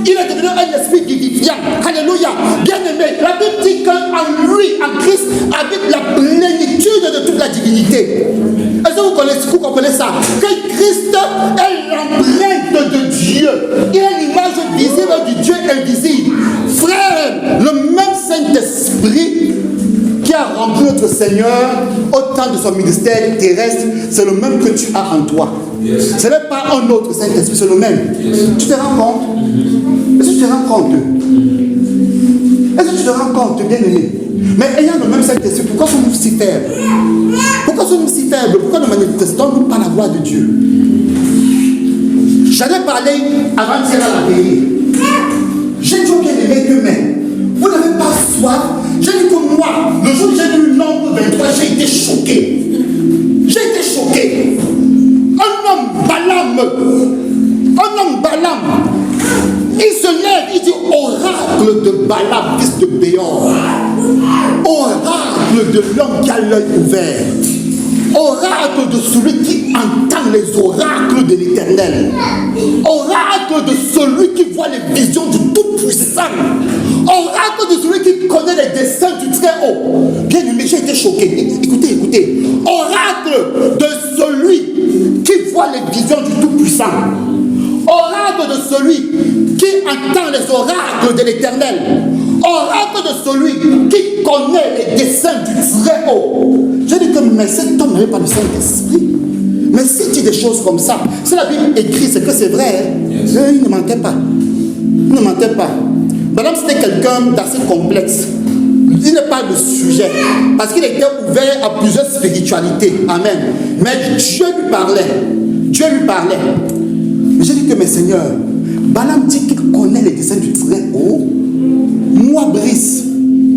il est devenu un esprit vivifiant. Alléluia. Bien aimé, la Bible dit qu'en lui, en Christ, habite la plénitude de toute la divinité. Est-ce que vous comprenez ça? Que Christ est l'empreinte de Dieu. Il est l'image visible du Dieu invisible. Frère, le même Saint-Esprit qui a rempli notre Seigneur au temps de son ministère terrestre, c'est le même que tu as en toi. Yes. Ce n'est pas un autre Saint-Esprit, c'est le même. Yes. Tu te rends compte? Est-ce que tu te rends compte? Est-ce que tu te rends compte, bien-aimé? Mais ayant le même Saint-Esprit, pourquoi sommes-nous si faibles? Pourquoi sommes-nous si faibles? Pourquoi ne manifestons-nous pas la gloire de Dieu? J'avais parlé avant-hier à la veillée. J'ai toujours bien aimé que, mais vous n'avez pas soif. J'ai dit que moi, le jour où j'ai lu le nombre 23, j'ai été choqué. J'ai été choqué. Un homme Balaam, il se lève, il dit oracle de Balaam, fils de Béor. Oracle de l'homme qui a l'œil ouvert. Oracle de celui qui entend les oracles de l'Éternel. Oracle de celui qui voit les visions du Tout-Puissant. Oracle de celui qui connaît les desseins du Très-Haut. Bien aimé, j'ai été choqué. Écoutez. Oracle de celui qui voit les visions du Tout-Puissant. Oracle de celui qui entend les oracles de l'Éternel. Oracle de celui qui connaît les desseins du Très-Haut. Je dis que mais cet homme n'avait pas le Saint-Esprit. Mais s'il dit des choses comme ça, si la Bible écrit, c'est que c'est vrai. Yes. Il ne mentait pas. Madame, c'était quelqu'un d'assez complexe. Il n'est pas le sujet. Parce qu'il était ouvert à plusieurs spiritualités. Amen. Mais Dieu lui parlait. Mais j'ai dit que, mes seigneurs, Balaam dit qu'il connaît les desseins du Très-Haut. Moi, Brice,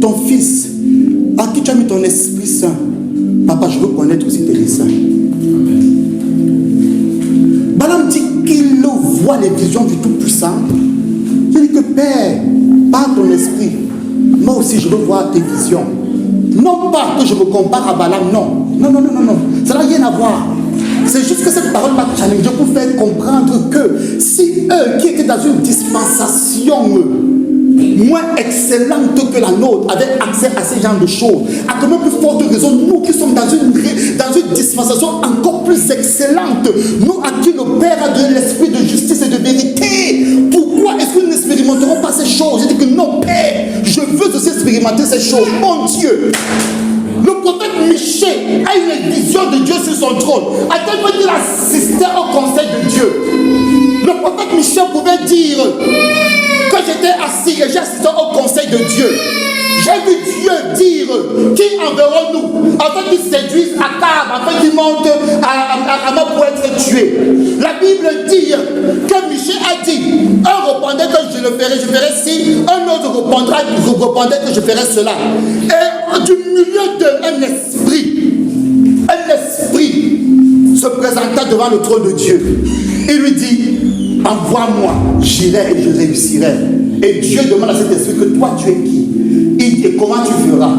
ton fils, à qui tu as mis ton Esprit Saint, papa, je veux connaître aussi tes desseins. Balaam dit qu'il voit les visions du Tout-Puissant. Je dis que Père, par ton esprit, moi aussi je veux voir tes visions. Non pas que je me compare à Balaam, non. Ça n'a rien à voir. C'est juste que cette parole m'a challengé pour faire comprendre que si eux qui étaient dans une dispensation moins excellente que la nôtre avaient accès à ce genre de choses, à comment plus forte raison, nous qui sommes dans une dispensation encore plus excellente, nous à qui le Père a donné l'esprit de justice et de vérité, pourquoi est-ce que nous n'expérimenterons pas ces choses? Je dis que non, Père, expérimenter ces choses. Mon Dieu, le prophète Michée a une vision de Dieu sur son trône, à tel point qu'il assistait au conseil de Dieu. Le prophète Michée pouvait dire, quand j'étais assis et j'ai assisté au conseil de Dieu, j'ai vu Dieu dire, qui enverrons-nous afin qu'il séduise Akab, afin qu'il monte à Rama pour être tué. La Bible dit que Michée a dit, un répondait que je le ferai, si, un autre répondait que je ferai cela. Et du milieu d'un esprit se présenta devant le trône de Dieu. Il lui dit, envoie-moi, j'irai et je réussirai. Et Dieu demande à cet esprit que toi tu es qui? Il dit, et comment tu feras?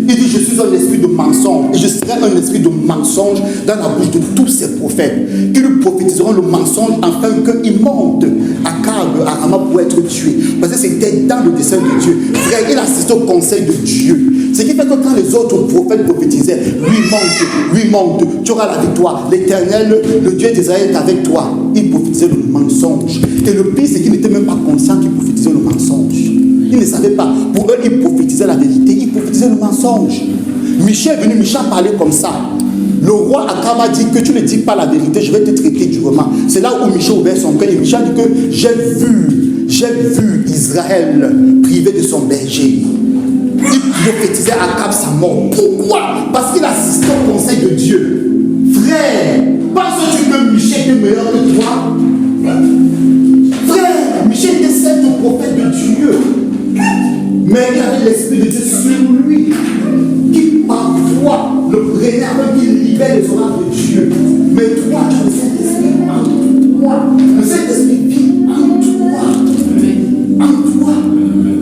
Il dit, je suis un esprit de mensonge et je serai un esprit de mensonge dans la bouche de tous ces prophètes qui lui prophétiseront le mensonge afin qu'ils montent à Akab, à Rama pour être tués. Parce que c'était dans le dessein de Dieu. Frère, il assiste au conseil de Dieu. Ce qui fait que quand les autres prophètes prophétisaient, lui monte, tu auras la victoire. L'Éternel, le Dieu d'Israël est avec toi. Il prophétisait le mensonge. Et le pire, c'est qu'il n'était même pas conscient qu'il prophétisait le mensonge. Il ne savait pas. Pour eux, il prophétisait la vérité. Il prophétisait le mensonge. Michée est venu, Michée a parlé comme ça. Le roi Akab a dit que tu ne dis pas la vérité, je vais te traiter durement. C'est là où Michée ouvert son cœur. Et Michée a dit que j'ai vu Israël privé de son berger. Il prophétisait Akab sa mort. Pourquoi? Parce qu'il assistait au conseil de Dieu. Frère, penses-tu que Michée était meilleur que toi? Frère, Michée était certes le prophète de Dieu. Mais il avait l'esprit de Dieu sur lui, qui parfois le prenait afin qu'il libère les orages de Dieu. Mais toi, tu as le Saint-Esprit en toi. Le Saint-Esprit vit en toi. En toi.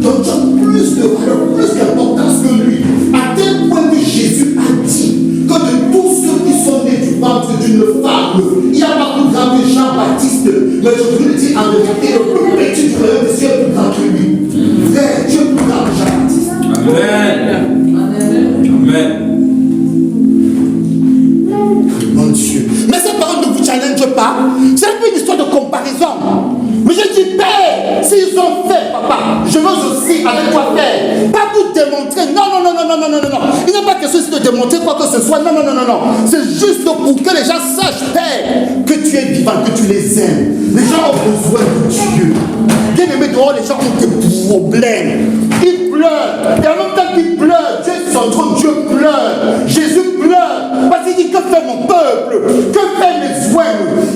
Donc tu as plus de valeur, plus d'importance que lui. À tel point que Jésus a dit que de tous ceux qui sont nés du ventre d'une femme, il n'y a pas plus grand que Jean-Baptiste. Mais je vous le dis en vérité, le plus petit du royaume des cieux est plus grand que lui. Frère, Dieu est plus grand que Jean-Baptiste. Amen. Amen. Mon Dieu. Mais ces paroles ne vous challengent pas. C'est un peu une histoire de comparaison. Mais je dis, Père, s'ils ont fait, papa, je veux aussi avec toi faire. Pas pour démontrer. Non. Il n'est pas question ici de démontrer quoi que ce soit. Non. C'est juste pour que les gens sachent, Père, que tu es vivant, que tu les aimes. Les gens ont besoin de Dieu. Bien aimé, dehors, les gens ont des problèmes. Ils pleurent. Et en même temps qu'ils pleurent, Dieu est son trône, Dieu pleure. Jésus pleure. Parce qu'il dit, que fait mon peuple? Que fait mes soins?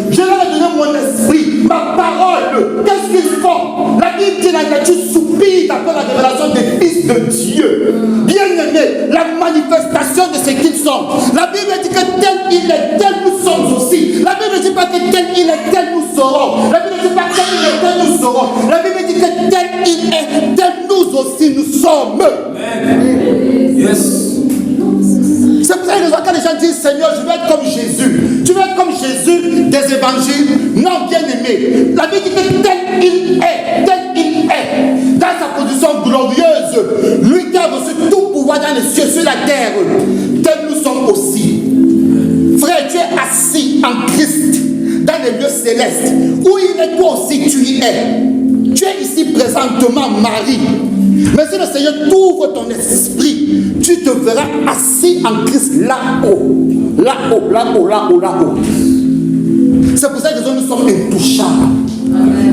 Je leur ai donné mon esprit, ma parole. Qu'est-ce qu'ils font? La Bible dit, la nature soupire après la révélation des fils de Dieu. Bien aimé, la manifestation de ce qu'ils sont. La Bible dit que tel il est, tel nous sommes aussi. La Bible ne dit pas que tel il est, tel nous serons. La Bible ne dit pas tel il est, tel nous serons. La Bible dit que tel il est, tel nous aussi nous sommes. Amen. Yes. C'est pour ça que quand les gens disent, Seigneur, je veux être comme Jésus. Tu veux être comme Jésus des évangiles? Non, bien aimé. La Bible dit que tel il est, dans sa position glorieuse, lui qui a reçu tout pouvoir dans les cieux, sur la terre, tel nous sommes aussi. Frère, tu es assis en Christ, dans les lieux célestes, où il est, toi aussi tu y es. Tu es ici présentement, Marie. Mais si le Seigneur t'ouvre ton esprit, tu te verras assis en Christ là-haut. C'est pour ça que nous sommes intouchables.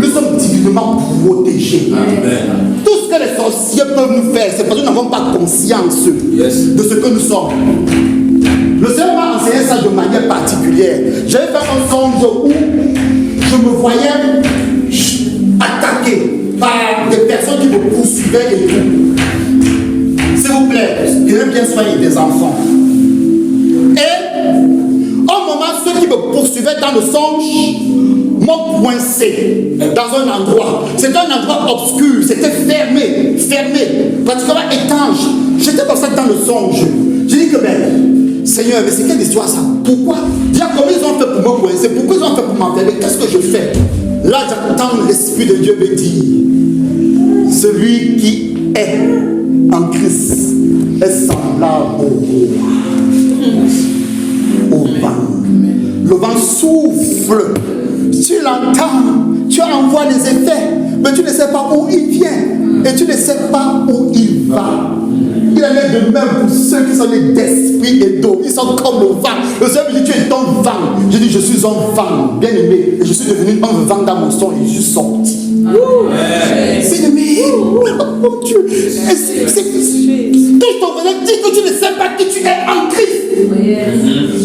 Nous sommes divinement protégés. Amen. Tout ce que les sorciers peuvent nous faire, c'est parce que nous n'avons pas conscience de ce que nous sommes. Le Seigneur m'a enseigné ça de manière particulière. J'avais fait un songe où je me voyais attaqué par des personnes qui me poursuivaient et tout. S'il vous plaît, il aime bien soigner des enfants. Et au moment, ceux qui me poursuivaient dans le songe m'ont coincé dans un endroit. C'était un endroit obscur, c'était fermé, pratiquement étanche. J'étais comme ça dans le songe. J'ai dit que Seigneur, mais c'est quelle histoire ça? Pourquoi? Déjà, comment ils ont fait pour me coincer? Pourquoi ils ont fait pour m'enfermer? Qu'est-ce que je fais? Là, j'entends l'Esprit de Dieu me dire, celui qui est en Christ est semblable au vent. Le vent souffle, tu l'entends, tu tu envoies les effets, mais tu ne sais pas où il vient et tu ne sais pas où il va. Il en est de même pour ceux qui sont nés d'esprit et d'eau. Ils sont comme le vent. Le Seigneur me dit, tu es un vent. Je dis, je suis un vent, bien aimé. Et je suis devenu un vent dans mon sang et je suis sorti. Bien aimé. Oh mon Dieu. Touche ton voisin, dis que tu ne sais pas qui tu es en Christ.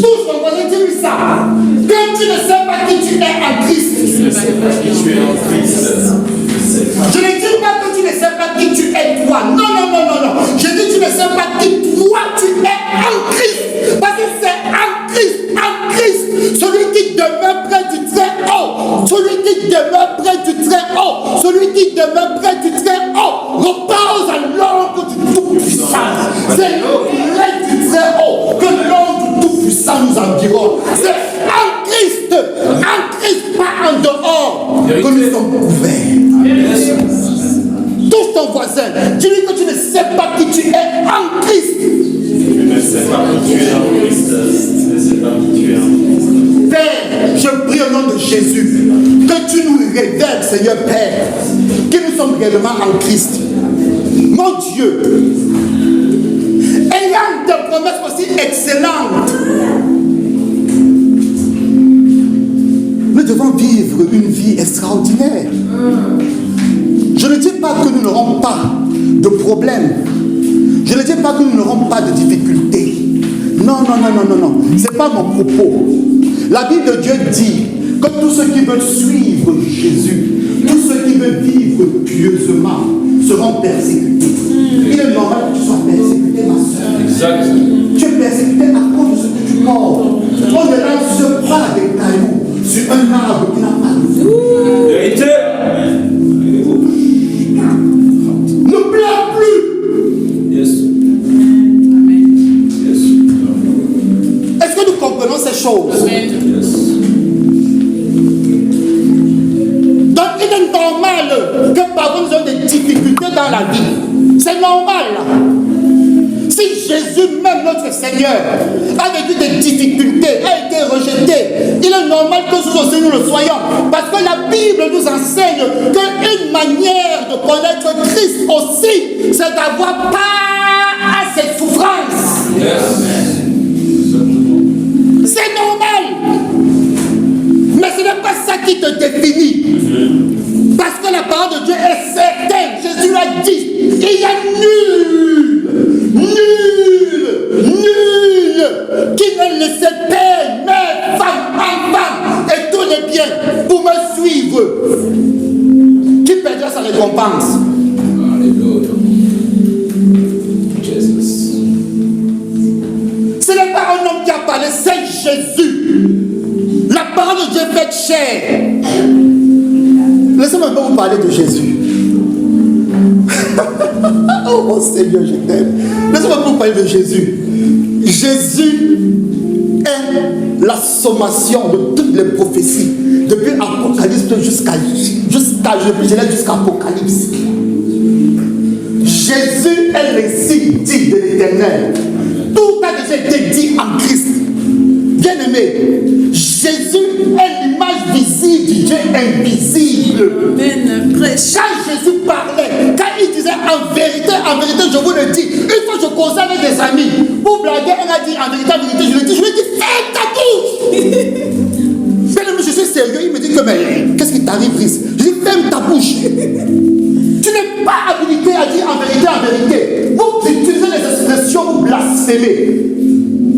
Touche ton voisin, dis-lui ça. Quand tu ne sais pas qui tu es en Christ. Je ne dis pas que tu ne sais pas qui tu es toi. Non. Je dis tu ne sais pas qui toi tu es en Christ. Parce que c'est en Christ. Celui qui demeure près du très haut. Celui qui demeure près du très haut. Celui qui demeure près du très haut. Repose à l'ombre du Tout-Puissant. C'est près du très haut que l'ombre du Tout-Puissant nous environne. C'est en Christ, pas en dehors, que nous sommes couverts. Touche ton voisin, dis-lui que tu ne sais pas qui tu es en Christ. Tu ne sais pas qui tu es en Christ. Tu ne sais pas qui tu es en Christ. Père, je prie au nom de Jésus que tu nous révèles, Seigneur Père, que nous sommes réellement en Christ. Mon Dieu, ayant des promesses aussi excellentes, nous devons vivre une vie extraordinaire. Je ne dis pas que nous n'aurons pas de problèmes. Je ne dis pas que nous n'aurons pas de difficultés. Non. Ce n'est pas mon propos. La Bible de Dieu dit que tous ceux qui veulent suivre Jésus, tous ceux qui veulent vivre pieusement, seront persécutés. Il est normal que tu sois persécuté, ma soeur. Exact. Tu es persécuté à cause de ce que tu portes. On ne lance pas des cailloux sur un arbre qui n'a pas de fruits. Vérité. Ne pleure plus. Yes. Est-ce que nous comprenons ces choses? Donc il est normal que parfois nous ayons des difficultés dans la vie. C'est normal. Si Jésus, même notre Seigneur, a vécu des difficultés, a été rejeté, il est normal que nous aussi nous le soyons. Parce que la Bible nous enseigne qu'une manière de connaître Christ aussi, c'est d'avoir part à ses souffrances. C'est normal. Mais ce n'est pas ça qui te définit. Parce que la parole de Dieu est certaine. Jésus l'a dit. Il y a nul qui ne laisse père, mère, femme, enfant et tous les biens pour me suivre, qui perdra sa récompense. Alléluia. Jesus. Ce n'est pas un homme qui a parlé, c'est Jésus. La parole de Dieu fait chair. Laissez-moi vous parler de Jésus. Oh mon Seigneur, je t'aime. Laissez-moi vous parler de Jésus. Jésus est la sommation de toutes les prophéties, depuis Apocalypse jusqu'à Apocalypse. Jésus est le signe dit de l'Éternel. Tout a déjà été dit en Christ. Bien-aimé, Jésus est l'image visible du Dieu invisible. Amen. Prêche. Quand Jésus parlait, quand il disait en vérité, je vous le dis, une fois je causais avec des amis, pour blaguer, on a dit en vérité, je lui dis, ferme ta bouche. Bien-aimé, je suis sérieux, il me dit que, mais qu'est-ce qui t'arrive, Brice? Je dis, ferme ta bouche. Tu n'es pas habilité à dire en vérité. Vous utilisez les expressions, vous blasphémez.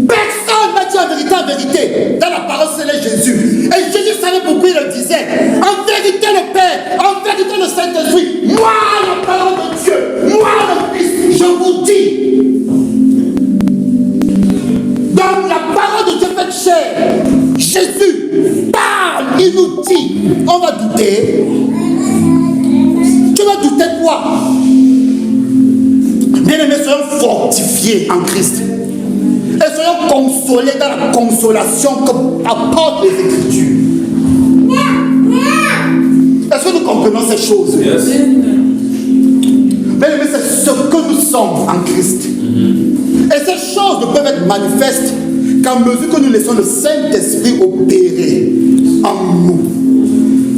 Personne n'a dit en vérité. Dans la parole, c'est Jésus. Et Jésus savait pourquoi il le disait. En vérité, le Père, en vérité, le Saint-Esprit, moi, la parole de Dieu, moi, le Fils, je vous dis. Donc, la parole de Dieu fait chair. Jésus parle, il nous dit. On va douter. Tu vas douter quoi? Bien-aimés, soyons fortifiés en Christ. Et soyons consolés dans la consolation qu'apportent les Écritures. Est-ce que nous comprenons ces choses? Yes. Mais c'est ce que nous sommes en Christ. Et ces choses ne peuvent être manifestes qu'en mesure que nous laissons le Saint-Esprit opérer en nous.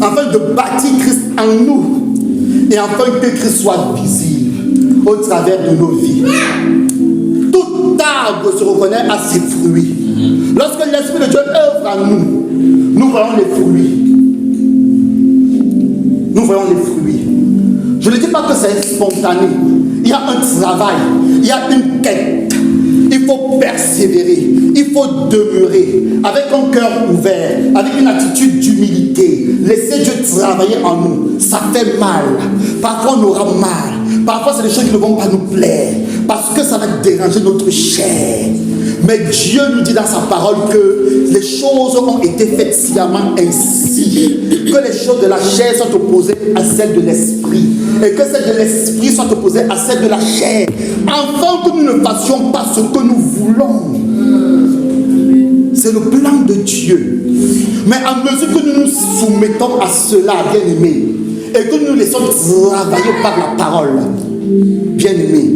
afin de bâtir Christ en nous et afin que Christ soit visible au travers de nos vies. Tout arbre se reconnaît à ses fruits. Lorsque l'Esprit de Dieu œuvre en nous, nous voyons les fruits. Nous voyons les fruits. Je ne dis pas que c'est spontané. Il y a un travail, il y a une quête. Il faut persévérer, il faut demeurer avec un cœur ouvert, avec une attitude d'humilité. Laisser Dieu travailler en nous. Ça fait mal. Parfois on aura mal. Parfois c'est des choses qui ne vont pas nous plaire. Parce que ça va déranger notre chair. Mais Dieu nous dit dans sa parole que les choses ont été faites sciemment ainsi. Que les choses de la chair sont opposées à celles de l'esprit. Et que celles de l'esprit sont opposées à celles de la chair. Afin que nous ne fassions pas ce que nous voulons. C'est le plan de Dieu. Mais à mesure que nous nous soumettons à cela, bien-aimés, et que nous nous laissons travailler par la parole, bien-aimés,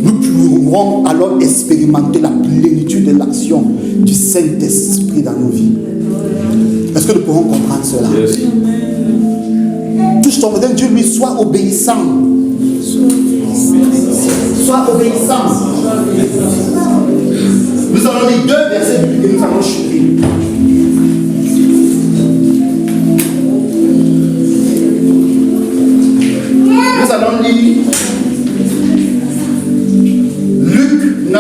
nous pourrons alors expérimenter la plénitude de l'action du Saint-Esprit dans nos vies. Est-ce que nous pouvons comprendre cela? Yes. Touche ton voisin, Dieu lui soit obéissant. Sois obéissant. Nous allons lire 2 versets bibliques et nous allons chuter. Nous allons lire Luc 9.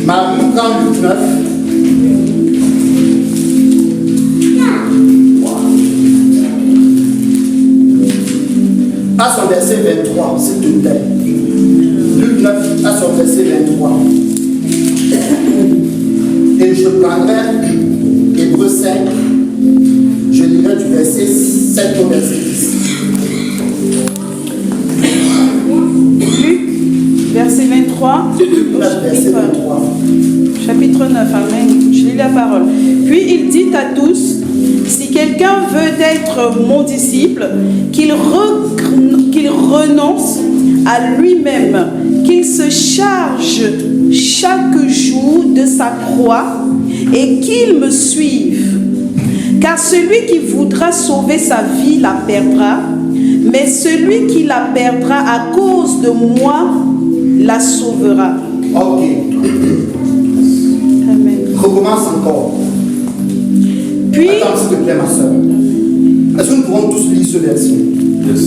Marie prend Luc 9. À son verset 23, s'il te plaît. Luc 9, à son verset 23. Et je prendrai Hébreux 5, je lirai du verset 7 au verset 10. Luc, verset 23. Luc 9, verset 23. Chapitre 9, amen. Je lis la parole. Puis il dit à tous, si quelqu'un veut être mon disciple, qu'il renonce à lui-même, qu'il se charge chaque jour de sa croix et qu'il me suive. Car celui qui voudra sauver sa vie la perdra, mais celui qui la perdra à cause de moi la sauvera. Ok. Amen. Recommence encore. Puis, attends, s'il te plaît, ma soeur. Est-ce que nous pouvons tous lire ce verset? Yes.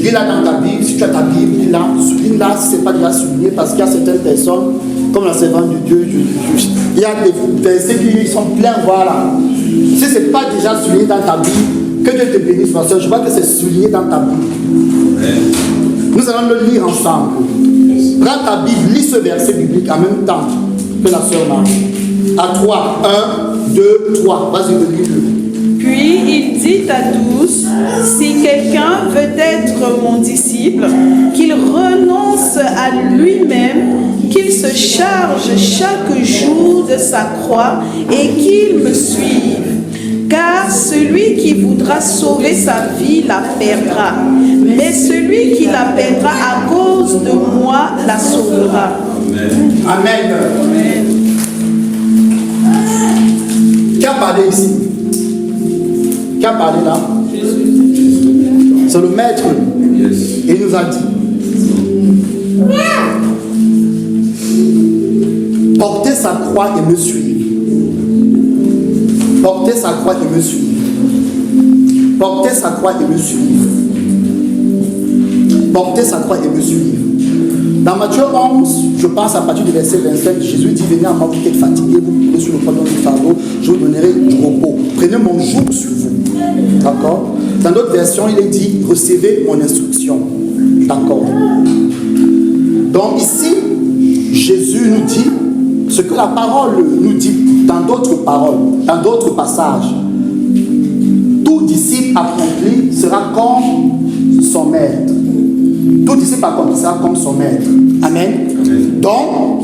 Lis-la dans ta Bible. Si tu as ta Bible, lis-la. Souligne-la si ce n'est pas déjà souligné, parce qu'il y a certaines personnes, comme la servante de Dieu, il y a des versets qui sont pleins, voilà. Si ce n'est pas déjà souligné dans ta Bible, que Dieu te bénisse, ma soeur. Je vois que c'est souligné dans ta Bible. Amen. Nous allons le lire ensemble. Prends ta Bible, lis ce verset biblique en même temps que la soeur Marie. À 3, 1, 2, 3. Vas-y, lis-le. Puis il dit à tous, si quelqu'un veut être mon disciple, qu'il renonce à lui-même, qu'il se charge chaque jour de sa croix et qu'il me suive. Car celui qui voudra sauver sa vie la perdra, mais celui qui la perdra à cause de moi la sauvera. Amen. Amen. Amen. Qui a parlé ici? Qui a parlé là? C'est le maître. Yes. Et il nous a dit, portez sa croix et me suivre. Portez sa croix et me suivre. Portez sa croix et me suivre. Portez sa croix et me suivre. Dans Matthieu 11, je pense à partir du verset 27, Jésus dit, venez à moi, vous qui êtes fatigués, vous pouvez sur le poids du fardeau, je vous donnerai du repos. Prenez mon joug sur vous. D'accord? Dans d'autres versions, il est dit, recevez mon instruction. D'accord? Donc ici, Jésus nous dit ce que la parole nous dit dans d'autres paroles, dans d'autres passages. Tout disciple accompli sera comme son maître. Tout disciple accompli sera comme son maître. Amen. Donc,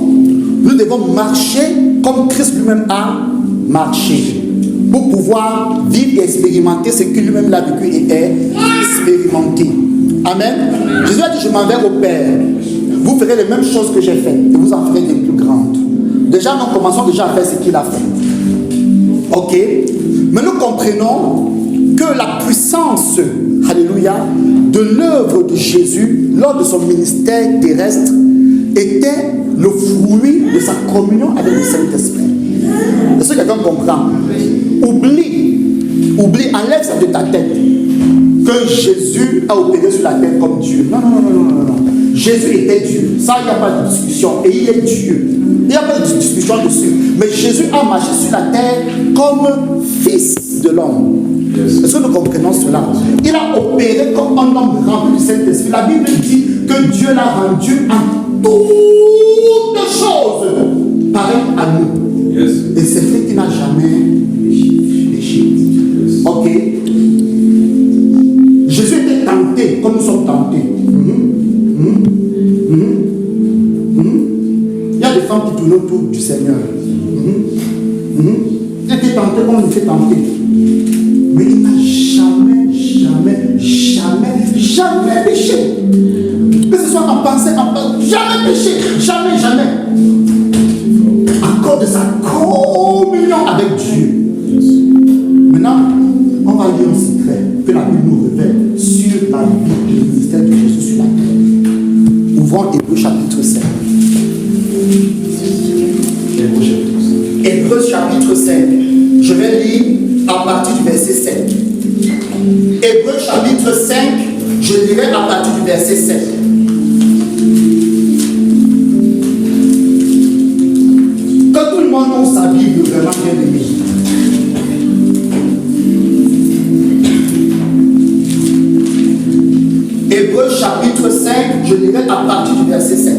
nous devons marcher comme Christ lui-même a marché, pour pouvoir vivre et expérimenter ce qu'il lui-même a vécu et est expérimenté. Amen. Jésus a dit, je m'en vais au Père. Vous ferez les mêmes choses que j'ai faites et vous en ferez des plus grandes. Déjà, nous commençons déjà à faire ce qu'il a fait. Ok. Mais nous comprenons que la puissance, alléluia, de l'œuvre de Jésus lors de son ministère terrestre était le fruit de sa communion avec le Saint-Esprit. Est-ce que quelqu'un comprend? Oublie, enlève ça de ta tête que Jésus a opéré sur la terre comme Dieu. Non. Jésus était Dieu. Ça, il n'y a pas de discussion. Et il est Dieu. Il n'y a pas de discussion dessus. Mais Jésus a marché sur la terre comme fils de l'homme. Est-ce que nous comprenons cela? Il a opéré comme un homme rempli du Saint-Esprit. La Bible dit que Dieu l'a rendu en toutes choses pareil à nous. Yes. Et c'est fait qu'il n'a jamais péché. Ok. Jésus était tenté comme nous sommes tentés. Il y a des femmes qui tournent autour du Seigneur. Il était tenté comme il était tenté. Mais il n'a jamais péché. Que ce soit en pensée, jamais péché. Jamais. À cause de sa communion avec Dieu. Maintenant, on va lire un secret que la Bible nous révèle sur la vie et le ministère de Jésus sur la terre. Ouvrons Hébreux chapitre 5. Hébreux chapitre 5. Je vais lire à partir du verset 7. Hébreux chapitre 5, je lirai à partir du verset 7. Que tout le monde ouvre sa Bible vraiment bien aimé. Hébreux chapitre 5, je lirai à partir du verset 7.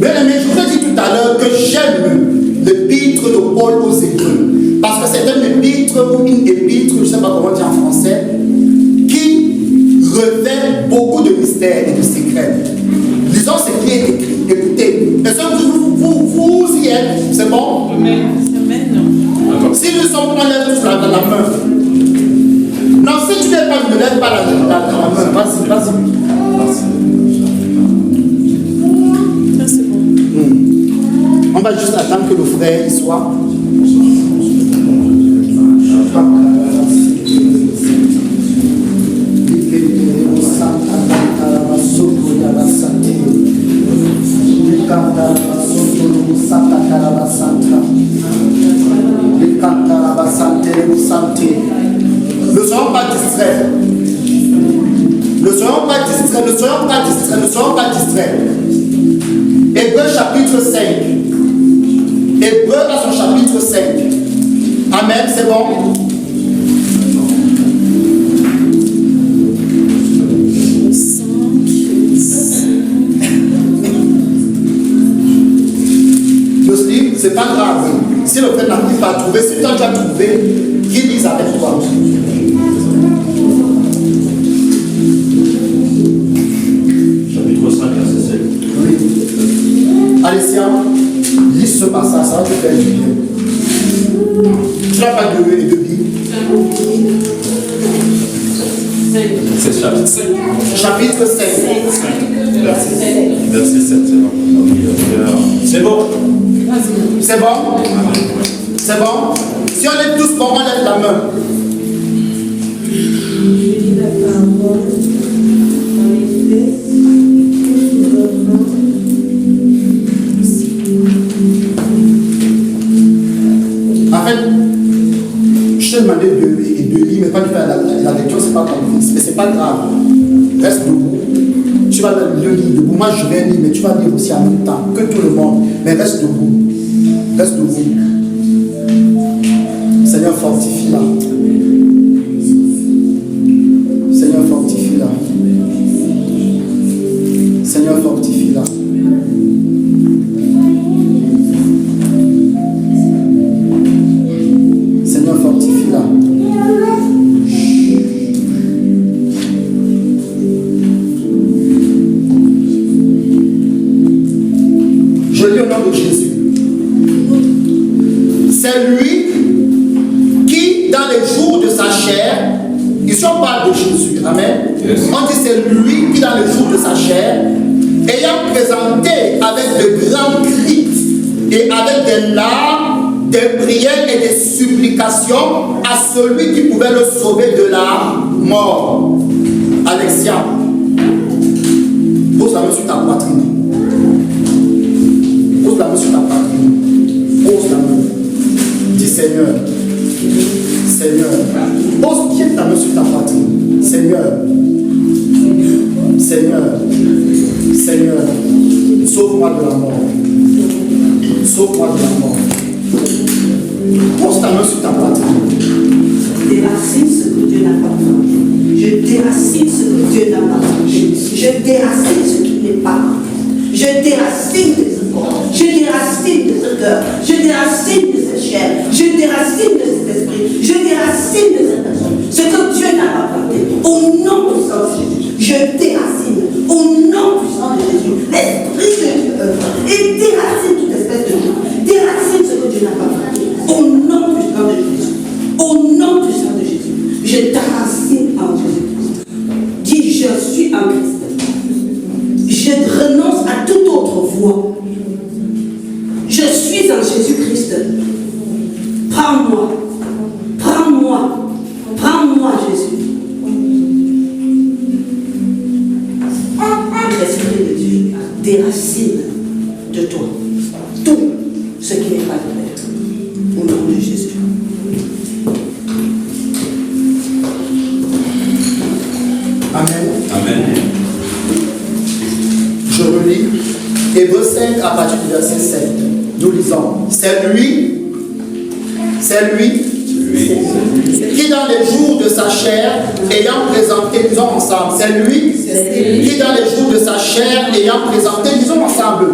Bien aimé, je vous ai dit tout à l'heure que j'aime l'épître de Paul aux Hébreux. Parce que c'est un épître ou une épître, je ne sais pas comment dire en français, qui révèle beaucoup de mystères et de secrets. Lisons ce qui est écrit. Écoutez, est-ce que vous y êtes? C'est bon? Amen. Si nous sommes, on lève tous la main. Non, si tu n'es pas, ne lève pas la main. Vas-y. Ça, c'est bon. On va juste attendre que le frère y soit. Ne soyons pas distraits. Ne soyons pas distraits. Hébreux chapitre 5. Hébreux dans son chapitre 5. Amen, c'est bon? Le livre, c'est pas grave. Si le frère n'arrive pas à trouver, si tu as déjà trouvé, qu'il lise avec toi. Chapitre 5, verset 7. Oui. Alessia, lis ce passage, ça va te faire du bien. Tu n'as pas de Bible? C'est chapitre 5. Chapitre 5. Verset 7, c'est bon. C'est bon? C'est bon? C'est bon? Si on est tous bons, on lève la main. En fait, je te demandais de lire, mais pas de faire la lecture, c'est pas ton fils. Mais c'est pas grave. Reste debout. Tu vas le lire debout. Moi, je vais lire, mais tu vas lire aussi en même temps que tout le monde. Mais reste debout. Reste debout. Seigneur, fortifie-la. Seigneur, fortifie-la. Seigneur, fortifie-la. Seigneur, fortifie-la. Je lis au nom de Jésus. C'est lui qui, dans les jours de sa chair, ici on parle de Jésus, amen. Yes. On dit c'est lui qui, dans les jours de sa chair, ayant présenté avec de grands cris et avec des larmes, des prières et des supplications à celui qui pouvait le sauver de la mort. Alexia, pose la main sur ta poitrine. Pose la main sur ta poitrine. Pose la main. Dis Seigneur. Seigneur. Pose bien ta main sur ta poitrine. Seigneur. Seigneur. Seigneur. Sauve-moi de la mort. Sauve-moi de la mort. Pose ta main sur ta poitrine. Déracine ce que Dieu n'a pas fait. Je déracine ce que Dieu n'a pas fait. Je déracine ce qui n'est pas. Je déracine de ce corps. Je déracine de ce cœur. Je déracine de cette chair. Je déracine de cet esprit. Je déracine de cette personne. Ce que Dieu n'a pas planté. Au nom puissant de Jésus. Je déracine. Au nom puissant de Jésus. L'esprit de Dieu œuvre. Et déracine toute espèce de gens. Déracine ce que Dieu n'a pas planté. Au nom puissant de Jésus. Au nom puissant de Jésus. Je t'arracine en Jésus-Christ. Dis, je suis en Christ. Je renonce à toute autre voie. Je suis en Jésus-Christ. Prends-moi. Prends-moi. Prends-moi, Jésus. L'Esprit de Dieu déracine de toi tout ce qui n'est pas de Père. Au nom de Jésus. Amen. Amen. Je relis Hébreux 5 à partir du verset 7. Nous lisons. C'est lui qui dans les jours de sa chair, ayant présenté, disons ensemble, c'est lui qui dans les jours de sa chair, ayant présenté, disons ensemble,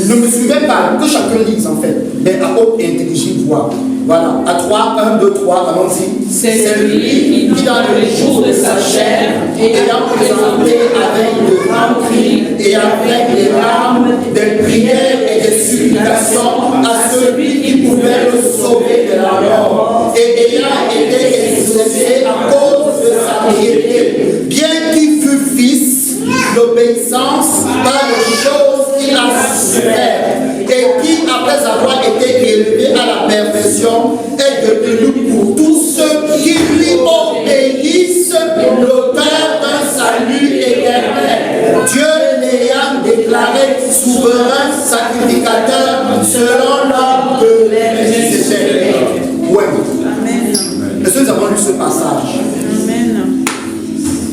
ne me suivez pas, que chacun lise en fait, mais à haute et intelligible voix. Voilà, à 3, 1, 2, 3, allons-y. C'est lui qui dans les jours de sa chair, ayant présenté avec de grands cris et avec des larmes, des prières et des supplications à celui qui pouvait le sauver de la mort, et ayant été exaucé à cause de sa piété, bien qu'il fût fils, l'obéissance par les choses qu'il a souffert, et qui, après avoir été élevé à la perfection, est devenu pour tous ceux qui lui obéissent l'auteur d'un salut éternel. Dieu l'ayant déclaré souverain sacrificateur selon l'ordre de Melchisédek. Ouais. Est-ce que nous avons lu ce passage? Amen.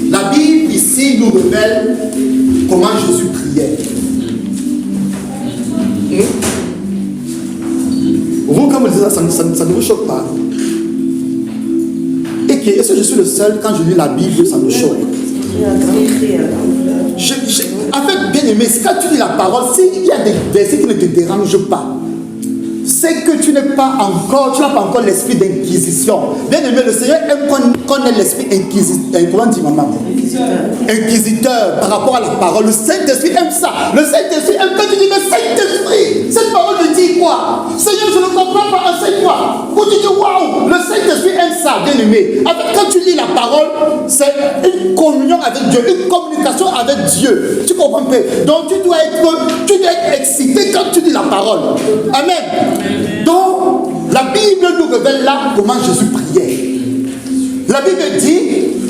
La Bible ici nous révèle comment Jésus priait. Vous, quand vous dites ça, ça ne vous choque pas. Et est-ce que je suis le seul, quand je lis la Bible, ça me choque? En fait, bien aimé, quand tu lis la parole, s'il y a des versets qui ne te dérangent pas, c'est que tu n'as pas encore l'esprit d'inquisition. Bien aimé, le Seigneur aime qu'on ait l'esprit inquisiteur. Comment dit maman? Inquisiteur par rapport à la parole. Le Saint-Esprit aime ça. Le Saint-Esprit aime quand tu dis, mais Saint-Esprit, cette parole me dit quoi? Seigneur, je ne comprends pas, enseigne-moi. Vous dites, waouh, le Saint-Esprit aime ça, bien aimé. En fait, quand tu lis la parole, c'est une communion avec Dieu, une communication avec Dieu. Tu comprends pas? Donc tu dois être excité quand tu lis la parole. Amen. Donc, la Bible nous révèle là comment Jésus priait. La Bible dit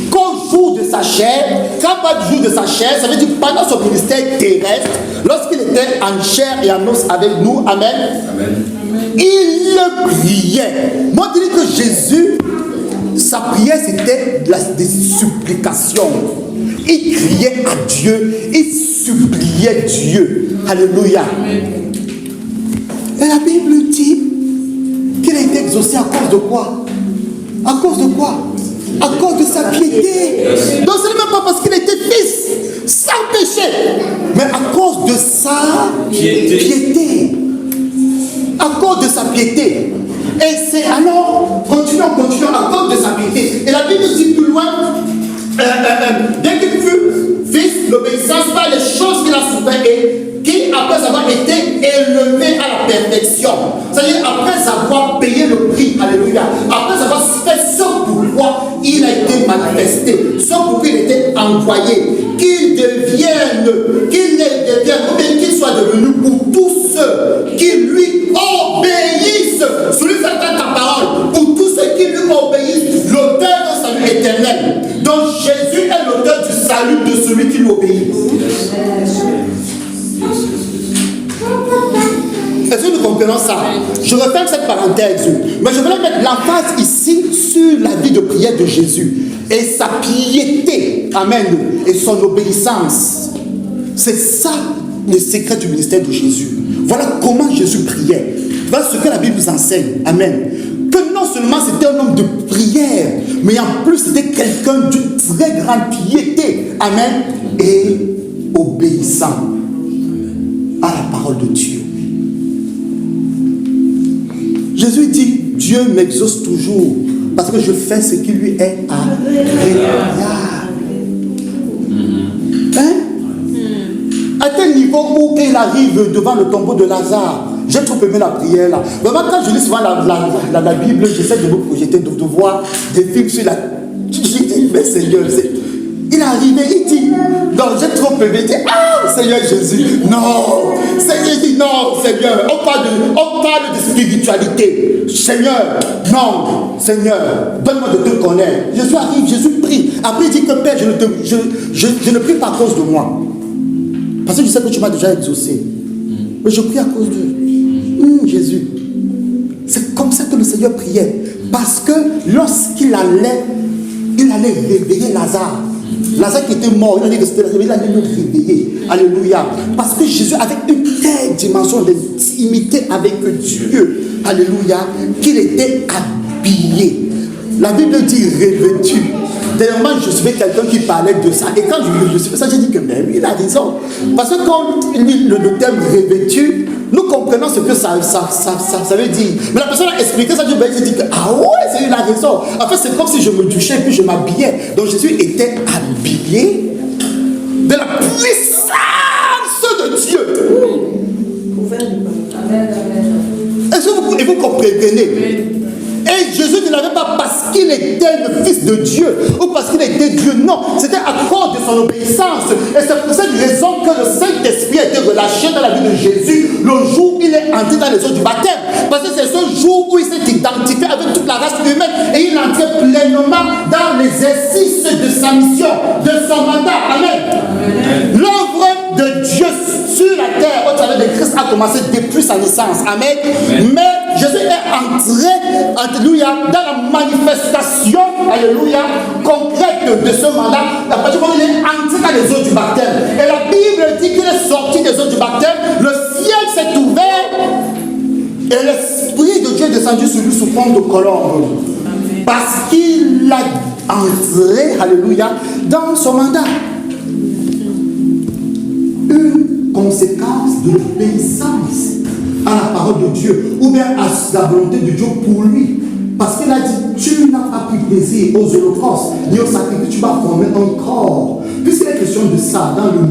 qu'au jour de sa chair, quand pas du jour de sa chair, ça veut dire pendant son ministère terrestre, lorsqu'il était en chair et en os avec nous, amen, Amen. il priait. Moi, je dis que Jésus, sa prière, c'était des supplications. Il criait à Dieu, il suppliait Dieu. Alléluia. Et la Bible dit qu'il a été exaucé à cause de quoi? À cause de quoi? À cause de sa piété. Donc ce n'est même pas parce qu'il était fils, sans péché, mais à cause de sa piété. À cause de sa piété. Et c'est alors, continuons, à cause de sa piété. Et la Bible dit plus loin, bien qu'il fût fils, l'obéissance par les choses qu'il a souffert et qui, après avoir été élevé à la perfection, c'est-à-dire après avoir payé le prix, alléluia, après avoir fait ce pourquoi il a été manifesté, ce pourquoi il était envoyé, qu'il devienne, ou bien qu'il soit devenu pour tous ceux qui lui lui obéit. Est-ce que nous comprenons ça? Je referme cette parenthèse. Mais je voulais mettre l'emphase ici sur la vie de prière de Jésus et sa piété. Amen. Et son obéissance. C'est ça le secret du ministère de Jésus. Voilà comment Jésus priait. Voilà ce que la Bible nous enseigne. Amen. Que non seulement c'était un homme de prière, mais en plus c'était quelqu'un d'une très grande piété. Amen. Et obéissant à la parole de Dieu. Jésus dit, Dieu m'exauce toujours parce que je fais ce qui lui est agréable. Hein? À tel niveau où il arrive devant le tombeau de Lazare, j'ai trop aimé la prière là. Vraiment, quand je lis souvent la Bible, j'essaie de me projeter, de voir des films sur la... Je dis, mais Seigneur, il est arrivé, il dit, non, j'ai trop aimé, il dit, ah, Seigneur Jésus, non, Seigneur, il dit, non, Seigneur, on parle de spiritualité, Seigneur, non, Seigneur, donne-moi de te connaître. Jésus arrive, Jésus prie, après il dit que Père, je ne prie pas à cause de moi, parce que je sais que tu m'as déjà exaucé, mais je prie à cause de Jésus. C'est comme ça que le Seigneur priait, parce que lorsqu'il allait réveiller Lazare. Lazare qui était mort, il allait le réveiller. Alléluia. Parce que Jésus avait une telle dimension d'intimité avec Dieu. Alléluia. Qu'il était habillé. La Bible dit revêtu. Dernièrement, je suivais quelqu'un qui parlait de ça. Et quand je suivais ça, j'ai dit que même il a raison. Parce que quand il dit le terme revêtu, nous comprenons ce que ça veut dire. Mais la personne a expliqué ça, j'ai dit que, ah ouais, il a raison. En fait, c'est comme si je me douchais et puis je m'habillais. Donc Jésus était habillé de la puissance de Dieu. Est-ce que vous comprenez? Et Jésus ne l'avait pas parce qu'il était le Fils de Dieu ou parce qu'il était Dieu. Non, c'était à cause de son obéissance. Et c'est pour cette raison que le Saint-Esprit a été relâché dans la vie de Jésus le jour où il est entré dans les eaux du baptême. Parce que c'est ce jour où il s'est identifié avec toute la race humaine et il entrait pleinement dans l'exercice de sa mission, de son mandat. Amen. L'œuvre de Dieu sur la terre au travers de Christ a commencé depuis sa naissance. Amen. Mais Jésus est entré, alléluia, dans la manifestation, alléluia, concrète de ce mandat. À partir du moment où il est entré dans les eaux du baptême. Et la Bible dit qu'il est sorti des eaux du baptême, le ciel s'est ouvert et l'Esprit de Dieu est descendu sur lui sous forme de colombe. Parce qu'il a entré, alléluia, dans son mandat. Une conséquence de l'obéissance à la parole de Dieu ou bien à la volonté de Dieu pour lui. Parce qu'il a dit, tu n'as pas pris plaisir aux holocaustes ni aux sacrifices, tu vas former un corps. Puisqu'il est question de ça dans le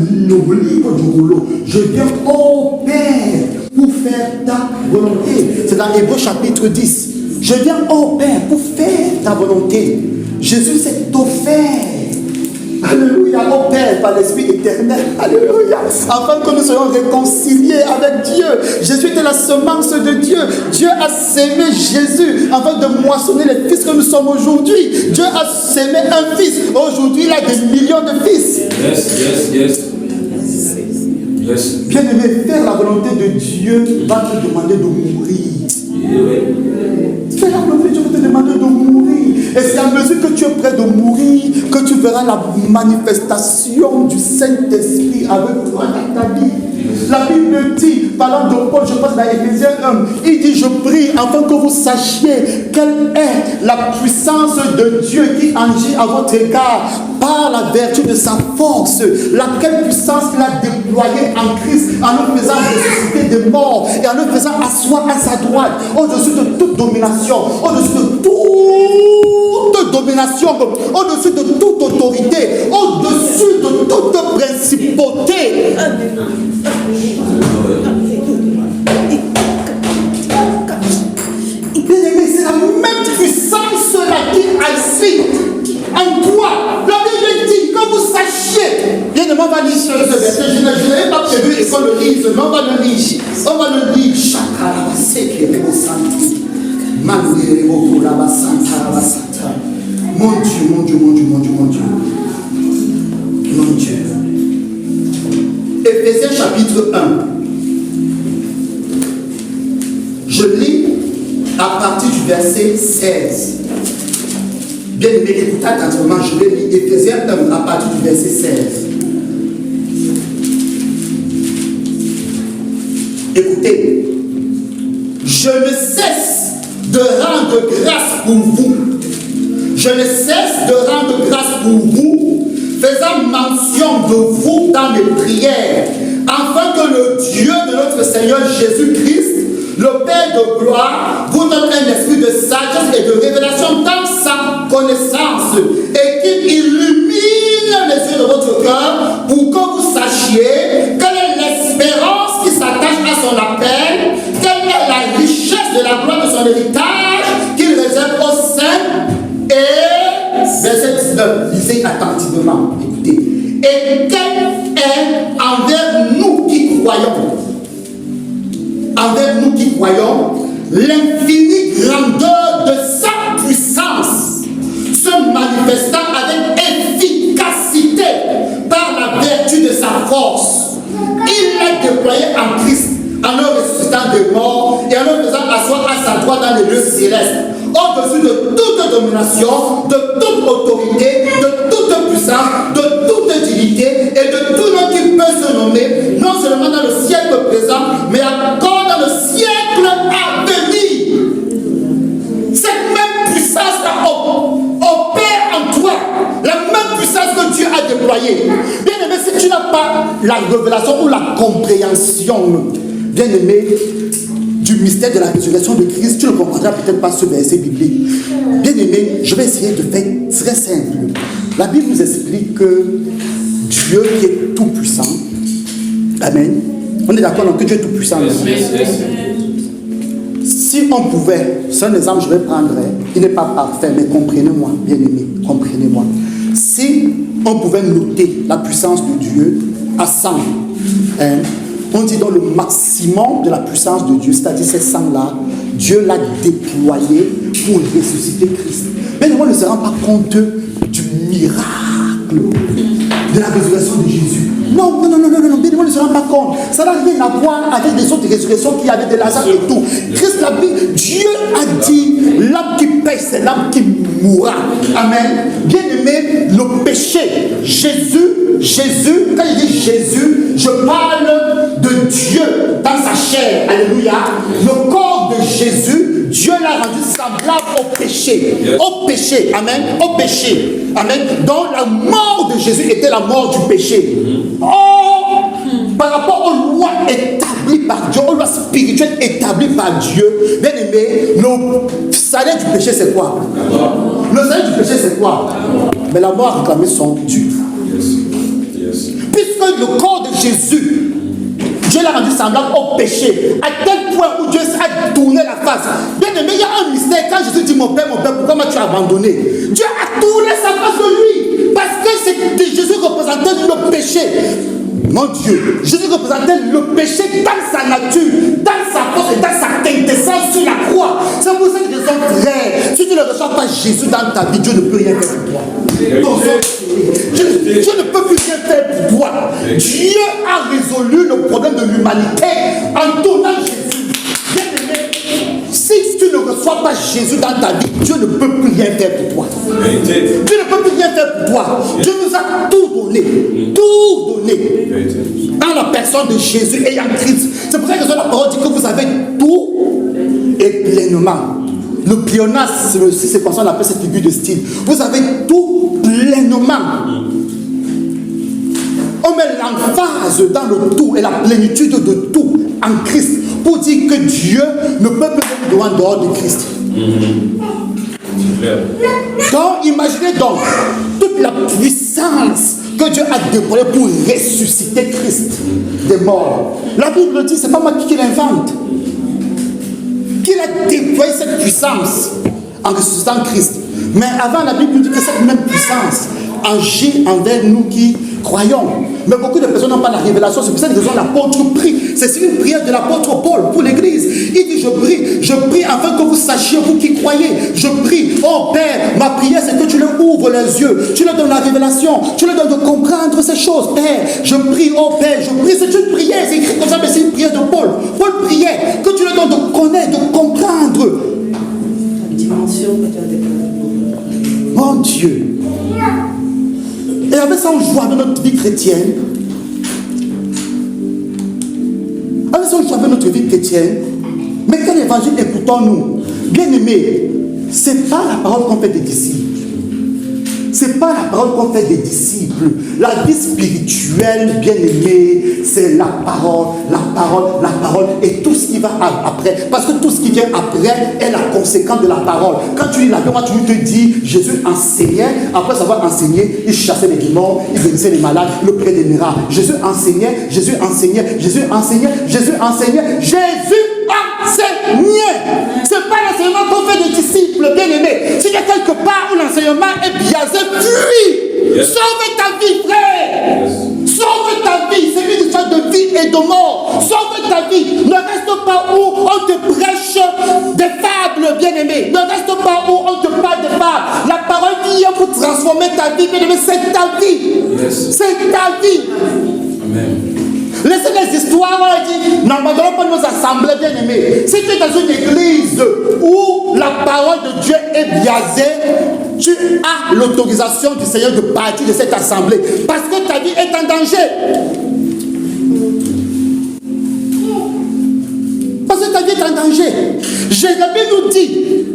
livre du rouleau, je viens au Père pour faire ta volonté. C'est dans Hébreux chapitre 10. Je viens au Père pour faire ta volonté. Jésus s'est offert. Alléluia, au Père, par l'Esprit éternel. Alléluia. Afin que nous soyons réconciliés avec Dieu. Jésus était la semence de Dieu. Dieu a sémé Jésus afin de moissonner les fils que nous sommes aujourd'hui. Dieu a sémé un fils. Aujourd'hui, il a des millions de fils. Yes. Bien-aimé, faire la volonté de Dieu va te demander de mourir. Faire la volonté de Dieu va te demander de mourir. Et c'est à mesure que tu es prêt de mourir que tu verras la manifestation du Saint-Esprit avec toi dans ta vie. La Bible dit, parlant de Paul, je pense dans Éphésiens 1, il dit, je prie afin que vous sachiez quelle est la puissance de Dieu qui agit à votre égard par la vertu de sa force, laquelle puissance il a déployée en Christ en nous faisant ressusciter des morts et en nous faisant asseoir à sa droite, au-dessus de toute domination, au-dessus de toute domination, au-dessus de toute autorité, au-dessus de toute principauté. Bien-aimé, c'est la même puissance là qui agit en toi. La Bible dit que vous sachiez. Bien-aimé, on va lire ce verset. Je n'avais pas prévu et qu'on le lise, mais on va le lire. On va le lire. Mon Dieu, mon Dieu, mon Dieu, mon Dieu, mon Dieu. Mon Dieu. Éphésiens chapitre 1. Je lis à partir du verset 16. Bien aimé, écoutez attentivement, je vais lire Éphésiens 1 à partir du verset 16. Écoutez, je ne cesse de rendre grâce pour vous. Je ne cesse de rendre grâce pour vous, faisant mention de vous dans mes prières, afin que le Dieu de notre Seigneur Jésus-Christ, le Père de gloire, vous donne un esprit de sagesse et de révélation dans sa connaissance, et qu'il illumine les yeux de votre cœur pour que vous sachiez quelle est l'espérance qui s'attache à son appel, quelle est la richesse de la gloire de son héritage qu'il réserve aux saints. Et verset 19, lisez attentivement, écoutez. Et quel est envers nous qui croyons, l'infinie grandeur de sa puissance, se manifestant avec efficacité par la vertu de sa force. Il l'a déployé en Christ, en le ressuscitant des morts et en le faisant asseoir à sa droite dans les lieux célestes, au-dessus de toute domination, de toute autorité, de toute puissance, de toute dignité et de tout nom qui peut se nommer, non seulement dans le siècle présent, mais encore dans le siècle à venir. Cette même puissance-là opère en toi, la même puissance que Dieu a déployée. Bien aimé, si tu n'as pas la révélation ou la compréhension, bien aimé, du mystère de la résurrection de Christ, tu ne comprendras peut-être pas ce verset biblique. Bien aimé, je vais essayer de faire très simple. La Bible nous explique que Dieu qui est tout puissant, amen. On est d'accord que Dieu est tout puissant. Si on pouvait, c'est un exemple que je vais prendre, il n'est pas parfait, mais comprenez-moi, bien aimé, comprenez-moi. Si on pouvait noter la puissance de Dieu à 100, on dit dans le maximum de la puissance de Dieu, c'est-à-dire ces sangs-là, Dieu l'a déployé pour ressusciter Christ. Mais on ne se rend pas compte du miracle de la résurrection de Jésus. Non, bien, on ne se rend pas compte. Ça n'a rien à voir avec les autres résurrections qu'il y avait de Lazare et tout. Christ l'a dit, Dieu a dit, l'âme qui paie, c'est l'âme qui mourra. Amen. Bien aimé, le péché, Jésus, quand il dit Jésus, je parle de Dieu dans sa chair. Alléluia. Le corps de Jésus, Dieu l'a rendu semblable au péché. Au péché. Amen. Au péché. Amen. Donc la mort de Jésus était la mort du péché. Par rapport aux lois établies par Dieu, aux lois spirituelles établies par Dieu, bien aimé, le salaire du péché c'est quoi? Le salaire du péché c'est quoi? Mais la mort a réclamé son dû. Puisque le corps de Jésus, Dieu l'a rendu semblable au péché, à tel point où Dieu a tourné la face. Bien aimé, il y a un mystère. Quand Jésus dit mon Père, pourquoi m'as-tu abandonné? Dieu a tourné sa face de lui. Parce que Jésus représentait le péché. Mon Dieu, Jésus représentait le péché dans sa nature, dans sa force et dans sa quintessence sur la croix. C'est pour cette raison, frère, si tu ne reçois pas Jésus dans ta vie, Dieu ne peut rien faire pour toi. Dieu ne peut plus rien faire pour toi. Dieu a résolu le problème de l'humanité en tournant Jésus. Bien aimé, si tu ne reçois pas Jésus dans ta vie, Dieu ne peut plus rien faire pour toi. Dieu ne peut plus rien faire pour toi. Dieu nous a tout donné. Tout donné. Dans la personne de Jésus et en Christ. C'est pour ça que la parole dit que vous avez tout et pleinement. Le pléonasme, c'est comme ça qu'on appelle cette figure de style. Vous avez tout pleinement. On met l'emphase dans le tout et la plénitude de tout en Christ pour dire que Dieu ne peut plus être en dehors de Christ. Donc, imaginez donc toute la puissance que Dieu a déployée pour ressusciter Christ des morts. La Bible dit, c'est pas moi qui l'invente. Qu'il a déployé cette puissance en ressuscitant Christ. Mais avant, la Bible dit que cette même puissance agit envers nous qui croyons. Mais beaucoup de personnes n'ont pas la révélation. C'est pour cette raison que l'apôtre prie. C'est une prière de l'apôtre Paul pour l'église. Il dit, je prie afin que vous sachiez, vous qui croyez. Je prie, oh Père, ma prière c'est que tu leur ouvres les yeux, tu leur donnes la révélation, tu leur donnes de comprendre ces choses, Père. Je prie, oh Père, je prie, c'est une prière, c'est écrit comme ça, mais c'est une prière de Paul. Paul priait que tu leur donnes de connaître, de comprendre. La dimension que tu as déclarée. Mon Dieu. Et avec ça, on joue avec notre vie chrétienne. Avec ça, on joue avec notre vie chrétienne. Mais quel évangile écoutons-nous? Bien-aimés, ce n'est pas la parole qu'on fait des disciples. Ce n'est pas la parole qu'on fait des disciples. La vie spirituelle, bien-aimée, c'est la parole, la parole, la parole et tout ce qui va après. Parce que tout ce qui vient après est la conséquence de la parole. Quand tu lis la Bible, tu te dis, Jésus enseignait, après avoir enseigné, il chassait les démons, il guérissait les malades, il opérait des miracles. Jésus enseignait, Jésus enseignait, Jésus enseignait, Jésus enseignait, Jésus enseignait. Ce n'est pas l'enseignement qu'on fait des disciples, bien-aimés. S'il y a quelque part où l'enseignement est biaisé, fuis. Sauve ta vie, frère. Sauve ta vie. C'est une histoire de vie et de mort. Sauve ta vie. Ne reste pas où on te prêche des fables, bien-aimés. Ne reste pas où on te parle des fables. La parole qui vient pour transformer ta vie, bien-aimé, c'est ta vie. C'est ta vie. Amen. Laissez les histoires, on dit, n'abandonnons pas nos assemblées, bien-aimés. Si tu es dans une église où la parole de Dieu est biaisée, tu as l'autorisation du Seigneur de partir de cette assemblée. Parce que ta vie est en danger. Parce que ta vie est en danger. Jérémie nous dit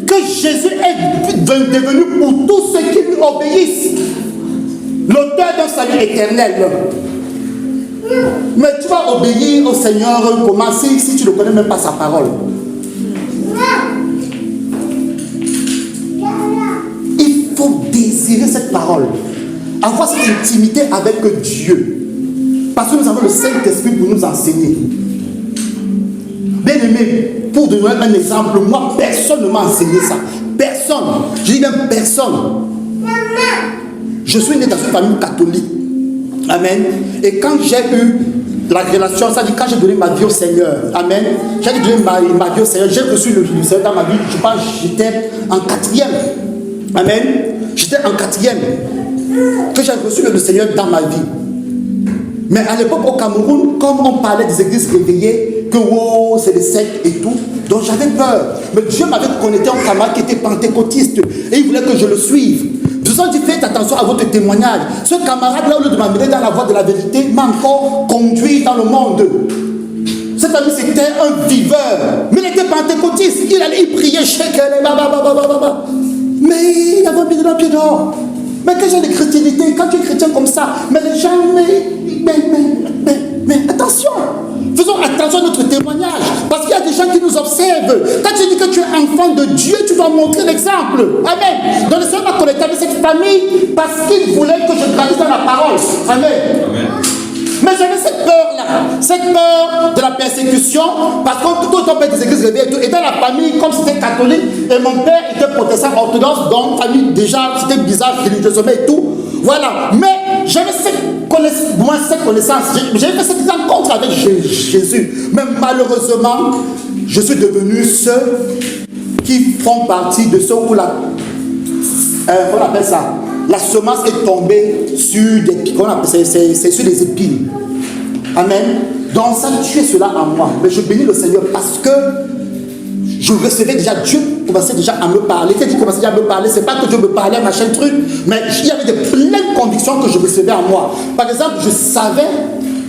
que Jésus est devenu pour tous ceux qui lui obéissent l'auteur d'un salut éternel. Mais tu vas obéir au Seigneur comment si tu ne connais même pas sa parole. Il faut désirer cette parole, avoir cette intimité avec Dieu, parce que nous avons le Saint-Esprit pour nous enseigner. Bien aimé, pour donner un exemple, moi personne ne m'a enseigné ça. Personne, je dis même personne. Je suis né dans une famille catholique. Amen. Et quand j'ai eu la relation, ça dit quand j'ai donné ma vie au Seigneur, amen. J'ai donné ma vie au Seigneur, j'ai reçu le Seigneur dans ma vie, je pense que j'étais en 4e. Amen. J'étais en 4e que j'ai reçu le Seigneur dans ma vie. Mais à l'époque au Cameroun, comme on parlait des églises réveillées, que wow, c'est des sectes et tout, donc j'avais peur. Mais Dieu m'avait connecté un camarade qui était pentecôtiste et il voulait que je le suive. Nous avons dit, faites attention à votre témoignage. Ce camarade-là, au lieu de m'amener dans la voie de la vérité, m'a encore conduit dans le monde. Cet ami, c'était un viveur. Mais il était pentecôtiste. Il priait, mais il avait mis dans le pied dehors. Mais quel genre de chrétienté? Quand tu es chrétien comme ça, mais les gens, mais attention. Faisons attention à notre témoignage. Parce qu'il y a des gens qui nous observent. Quand tu dis que tu es enfant de Dieu, tu dois montrer l'exemple. Amen. Donc le Seigneur m'a connecté avec cette famille parce qu'il voulait que je grandisse dans la parole. Amen. Amen. Mais j'avais cette peur-là. Cette peur de la persécution. Parce que tout le temps, des églises réveillées et tout. Et dans la famille, comme c'était catholique, et mon père était protestant orthodoxe, donc famille déjà, c'était bizarre religieusement et tout. Voilà. Mais j'avais cette connaissance. J'avais fait cette rencontre avec Jésus. Mais malheureusement, je suis devenu ceux qui font partie de ceux où on appelle ça, la semence est tombée sur c'est sur des épines. Amen. Donc ça tuait cela en moi. Mais je bénis le Seigneur parce que je recevais déjà, Dieu commençait déjà à me parler. Quand il commençait déjà à me parler, c'est pas que Dieu me parlait, machin truc, mais il y avait de pleines convictions que je recevais en moi. Par exemple, je savais,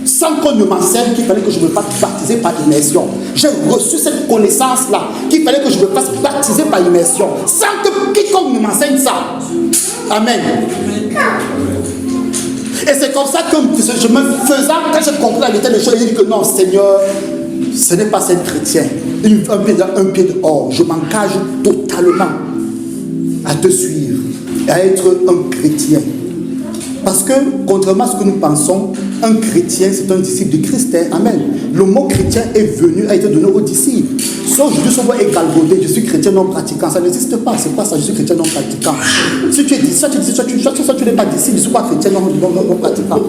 sans qu'on ne m'enseigne, qu'il fallait que je me fasse baptiser par immersion. J'ai reçu cette connaissance-là, qu'il fallait que je me fasse baptiser par immersion, sans que quiconque ne m'enseigne ça. Amen. Et c'est comme ça que je me faisais, quand j'ai compris la vérité des choses, j'ai dit que non, Seigneur, ce n'est pas cette chrétien. Un pied dehors. Je m'engage totalement à te suivre et à être un chrétien. Parce que, contrairement à ce que nous pensons, Un chrétien, c'est un disciple de Christ. Hein? Amen. Le mot chrétien est venu, a été donné aux disciples. Sauf aujourd'hui, si on voit égalbauder, je suis chrétien non pratiquant, ça n'existe pas. C'est quoi ça, je suis chrétien non pratiquant? Si tu es disciple, soit tu n'es pas disciple, je ne suis pas chrétien non pratiquant.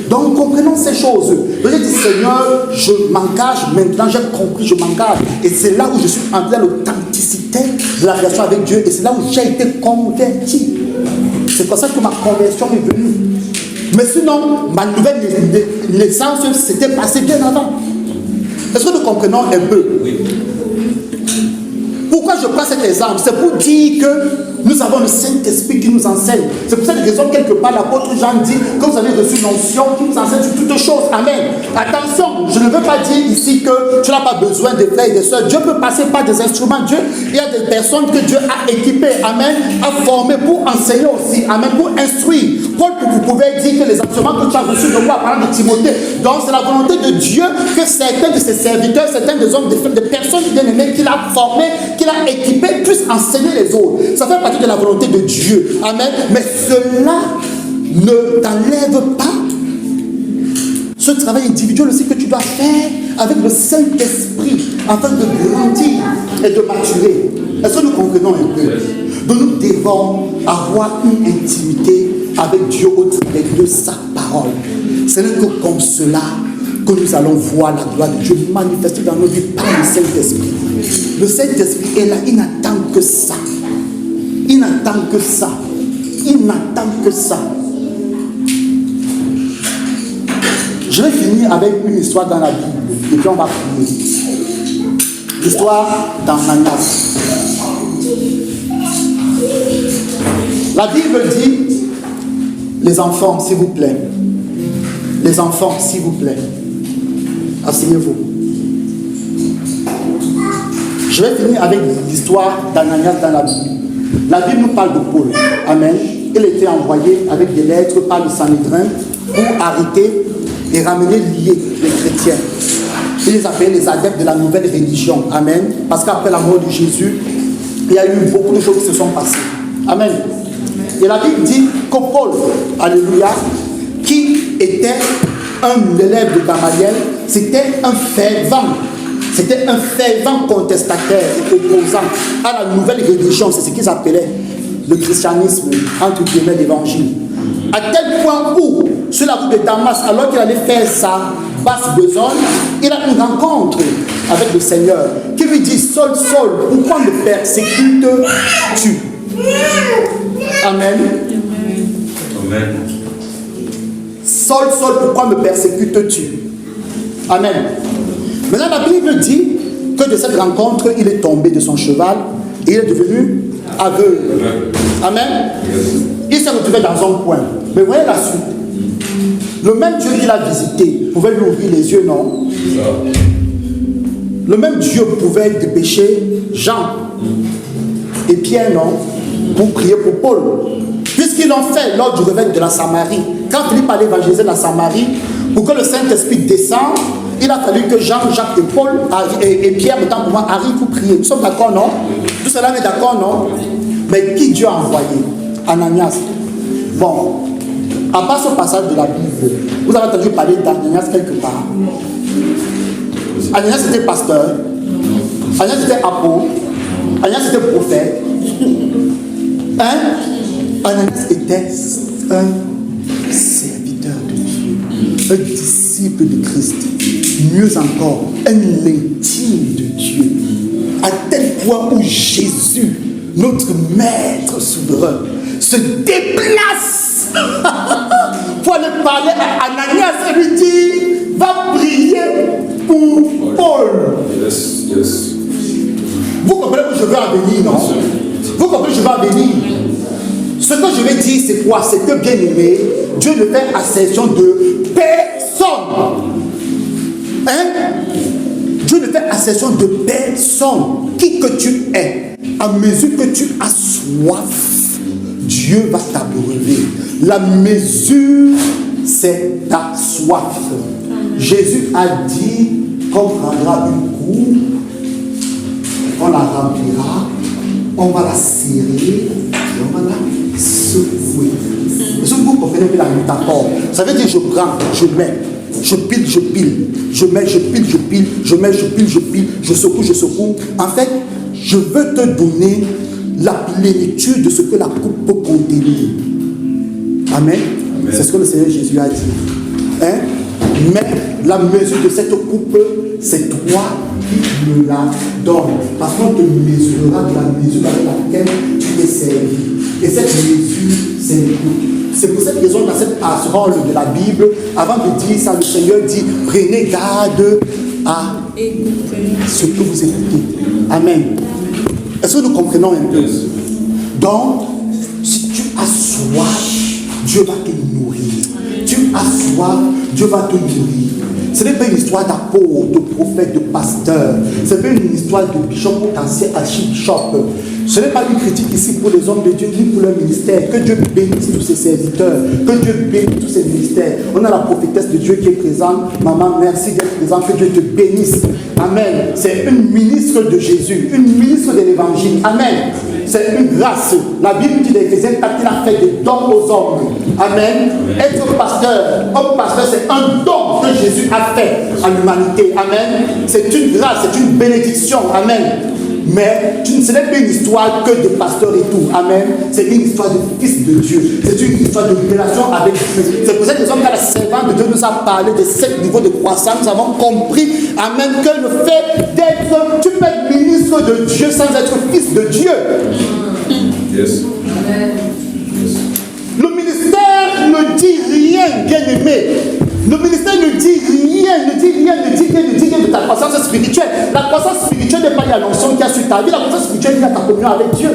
Donc, comprenons ces choses. Je dis, Seigneur, je m'engage maintenant, j'ai compris, je m'engage. Et c'est là où je suis entré dans l'authenticité de la relation avec Dieu. Et c'est là où j'ai été converti. C'est pour ça que ma conversion est venue. Mais sinon, ma nouvelle naissance s'était passée bien avant. Est-ce que nous comprenons un peu? Oui. Pourquoi je prends cet exemple? C'est pour dire que nous avons le Saint-Esprit qui nous enseigne. C'est pour cette raison, quelque part, l'apôtre Jean dit que vous avez reçu une onction qui nous enseigne sur toutes choses. Amen. Attention, je ne veux pas dire ici que tu n'as pas besoin de frères et de sœurs. Dieu peut passer par des instruments. Dieu, il y a des personnes que Dieu a équipées, amen, a formées pour enseigner aussi, amen, pour instruire. Paul, vous pouvez dire que les enseignements que tu as reçus de moi, par exemple de Timothée, donc c'est la volonté de Dieu que certains de ses serviteurs, certains des hommes, des personnes bien-aimées qu'il a formées, qu'il a équipées, puissent enseigner les autres. Ça fait partie de la volonté de Dieu. Amen. Mais cela ne t'enlève pas ce travail individuel aussi que tu dois faire avec le Saint-Esprit afin de grandir et de maturer. Est-ce que nous comprenons un peu? Donc nous devons avoir une intimité avec Dieu au travers de sa parole. Ce n'est que comme cela que nous allons voir la gloire de Dieu manifestée dans nos vies par le Saint-Esprit. Le Saint-Esprit est là, il n'attend que ça. Il n'attend que ça. Il n'attend que ça. Je vais finir avec une histoire dans la Bible. Et puis on va prier. L'histoire d'Ananias. La Bible dit, les enfants, s'il vous plaît. Les enfants, s'il vous plaît. Asseyez-vous. Je vais finir avec l'histoire d'Ananias dans la Bible. La Bible nous parle de Paul. Amen. Il était envoyé avec des lettres par le Sanhédrin pour arrêter et ramener liés les chrétiens. Il les appelait les adeptes de la nouvelle religion. Amen. Parce qu'après la mort de Jésus, il y a eu beaucoup de choses qui se sont passées. Amen. Et la Bible dit que Paul, alléluia, qui était un élève de Gamaliel, c'était un fervent. C'était un fervent contestataire et opposant à la nouvelle religion. C'est ce qu'ils appelaient le christianisme, entre guillemets, l'évangile. À tel point où, sur la route de Damas, alors qu'il allait faire sa basse besogne, il a une rencontre avec le Seigneur qui lui dit, Saul, Saul, pourquoi me persécutes-tu? Amen. Amen. Saul, Saul, pourquoi me persécutes-tu? Amen. Maintenant, la Bible dit que de cette rencontre, il est tombé de son cheval et il est devenu aveugle. Amen. Il s'est retrouvé dans un coin. Mais voyez la suite. Le même Dieu qu'il a visité pouvait lui ouvrir les yeux, non? Le même Dieu pouvait dépêcher Jean et Pierre, non? Pour prier pour Paul. Puisqu'ils l'ont fait lors du réveil de la Samarie. Quand Philippe allait évangéliser la Samarie, pour que le Saint-Esprit descende, il a fallu que Jean, Jacques et Paul et Pierre, autant pour moi, arrivent pour prier. Nous sommes d'accord, non? Tout cela est d'accord, non? Mais qui Dieu a envoyé? Ananias. Bon, à part ce passage de la Bible, vous avez entendu parler d'Ananias quelque part. Ananias était pasteur. Ananias était apôtre. Ananias était prophète. Hein? Ananias était un serviteur de Dieu, un disciple de Christ, mieux encore, un intime de Dieu, à tel point où Jésus, notre Maître souverain, se déplace pour aller parler à Ananias et lui dire, va prier pour Paul. Yes, yes. Vous comprenez que je vais en venir, non? Vous comprenez que je vais en venir? Ce que je vais dire, c'est quoi? C'est que, bien aimé, Dieu ne fait accession de personne. Hein? Dieu ne fait accession de personne. Qui que tu es, à mesure que tu as soif, Dieu va t'abreuver. La mesure, c'est ta soif. Jésus a dit qu'on prendra une coupe, on la remplira, on va la serrer et on va la secouer. Est-ce que vous comprenez un peu la métaphore? Ça veut dire je prends, je mets, je pile, je pile, je mets, je pile, je pile, je mets, je pile, je pile, je secoue, je secoue. En fait, je veux te donner la plénitude de ce que la coupe peut contenir. Amen. C'est ce que le Seigneur Jésus a dit. Hein? Mais la mesure de cette coupe, c'est toi qui me la donnes. Parce qu'on te mesurera de la mesure avec laquelle tu es servi. Et cette mesure, c'est l'écoute. C'est pour cette raison, dans cette parole de la Bible, avant de dire ça, le Seigneur dit, prenez garde à ce que vous écoutez. Amen. Est-ce que nous comprenons un peu? Donc, si tu as soif, Dieu va te nourrir. Tu as soif, Dieu va te nourrir. Ce n'est pas une histoire d'apôtre, de prophète, de pasteur. Ce n'est pas une histoire de bishop potentiel, archibishop. Ce n'est pas une critique ici pour les hommes de Dieu, ni pour leur ministère. Que Dieu bénisse tous ses serviteurs. Que Dieu bénisse tous ses ministères. On a la prophétesse de Dieu qui est présente. Maman, merci d'être présente. Que Dieu te bénisse. Amen. C'est une ministre de Jésus. Une ministre de l'évangile. Amen. C'est une grâce. La Bible dit d'Éphésiens 4 qu'il a fait des dons aux hommes. Amen. Être pasteur, homme pasteur, c'est un don que Jésus a fait à l'humanité. Amen. C'est une grâce, c'est une bénédiction. Amen. Mais ce n'est pas une histoire que de pasteur et tout. Amen. C'est une histoire de fils de Dieu. C'est une histoire de relation avec Dieu. C'est pour ça que les hommes, quand la servante de Dieu nous a parlé de 7 niveaux de croissance, nous avons compris, amen, que le fait d'être, tu peux être ministre de Dieu sans être fils de Dieu. Yes. Le ministère ne dit rien, bien aimé. Le ministère ne dit rien de ta croissance spirituelle. La croissance spirituelle n'est pas la notion qu'il y a sur ta vie. La croissance spirituelle est ta communion avec Dieu.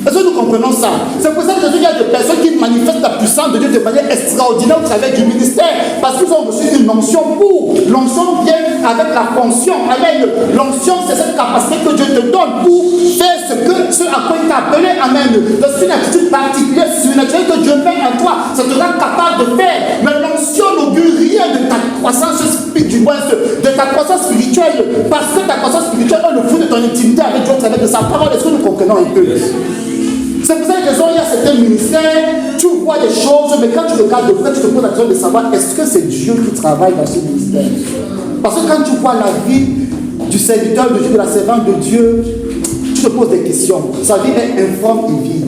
Est-ce que nous comprenons ça? C'est pour ça que il y a des personnes qui manifestent la puissance de Dieu de manière extraordinaire au travers du ministère. Parce qu'ils ont reçu une onction pour. L'onction vient avec la fonction. Amen. L'onction, c'est cette capacité que Dieu te donne pour faire ce à quoi il t'a appelé. Amen. C'est une attitude particulière, surnaturelle que Dieu met en toi. Ça te rend capable de faire. Mais l'onction n'augure rien de ta croissance spirituelle, de ta croissance spirituelle. Parce que ta croissance spirituelle est le fruit de ton intimité avec Dieu, avec sa parole. Est-ce que nous comprenons un peu? C'est pour cette raison qu'il y a certains ministères, tu vois des choses, mais quand tu regardes de près, tu te poses la question de savoir est-ce que c'est Dieu qui travaille dans ce ministère? Parce que quand tu vois la vie du serviteur de Dieu, de la servante de Dieu, tu te poses des questions. Sa vie est informe et vide.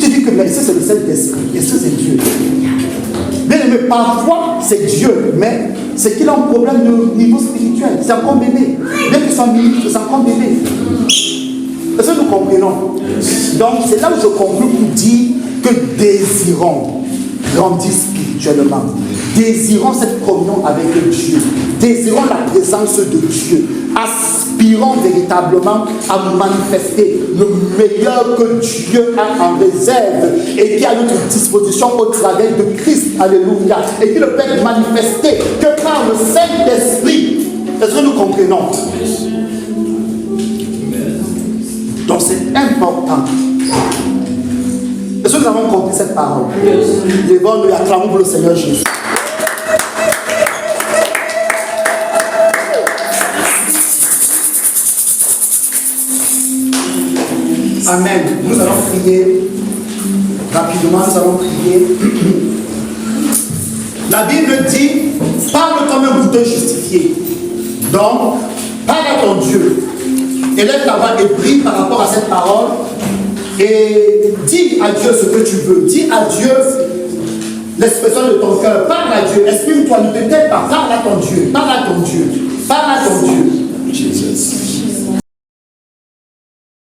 Tu dis que mais est-ce que c'est le Saint-Esprit? Est-ce que c'est Dieu? Bien aimé, parfois c'est Dieu, mais c'est qu'il a un problème de niveau spirituel. C'est encore bébé. Bien qu'il soit ministre, c'est encore bébé. Est-ce que nous comprenons? Donc c'est là où je conclue pour dire que désirons grandir spirituellement. Désirons cette communion avec Dieu. Désirons la présence de Dieu. Aspirons véritablement à manifester le meilleur que Dieu a en réserve et qui est à notre disposition au travers de Christ. Alléluia. Et qui ne peut être manifesté que par le Saint-Esprit. Est-ce que nous comprenons? Donc c'est important. Est-ce que nous avons compris cette parole? Lèvons-nous et acclamons pour le Seigneur Jésus. Amen. Nous allons prier. Rapidement, nous allons prier. La Bible dit, parle comme un bouton justifié. Donc, parle à ton Dieu. Élève ta voix et prie par rapport à cette parole. Et dis à Dieu ce que tu veux. Dis à Dieu l'expression de ton cœur. Parle à Dieu. Exprime-toi. Ne te tais pas. Parle à ton Dieu. Parle à ton Dieu. Parle à ton Dieu. Jesus.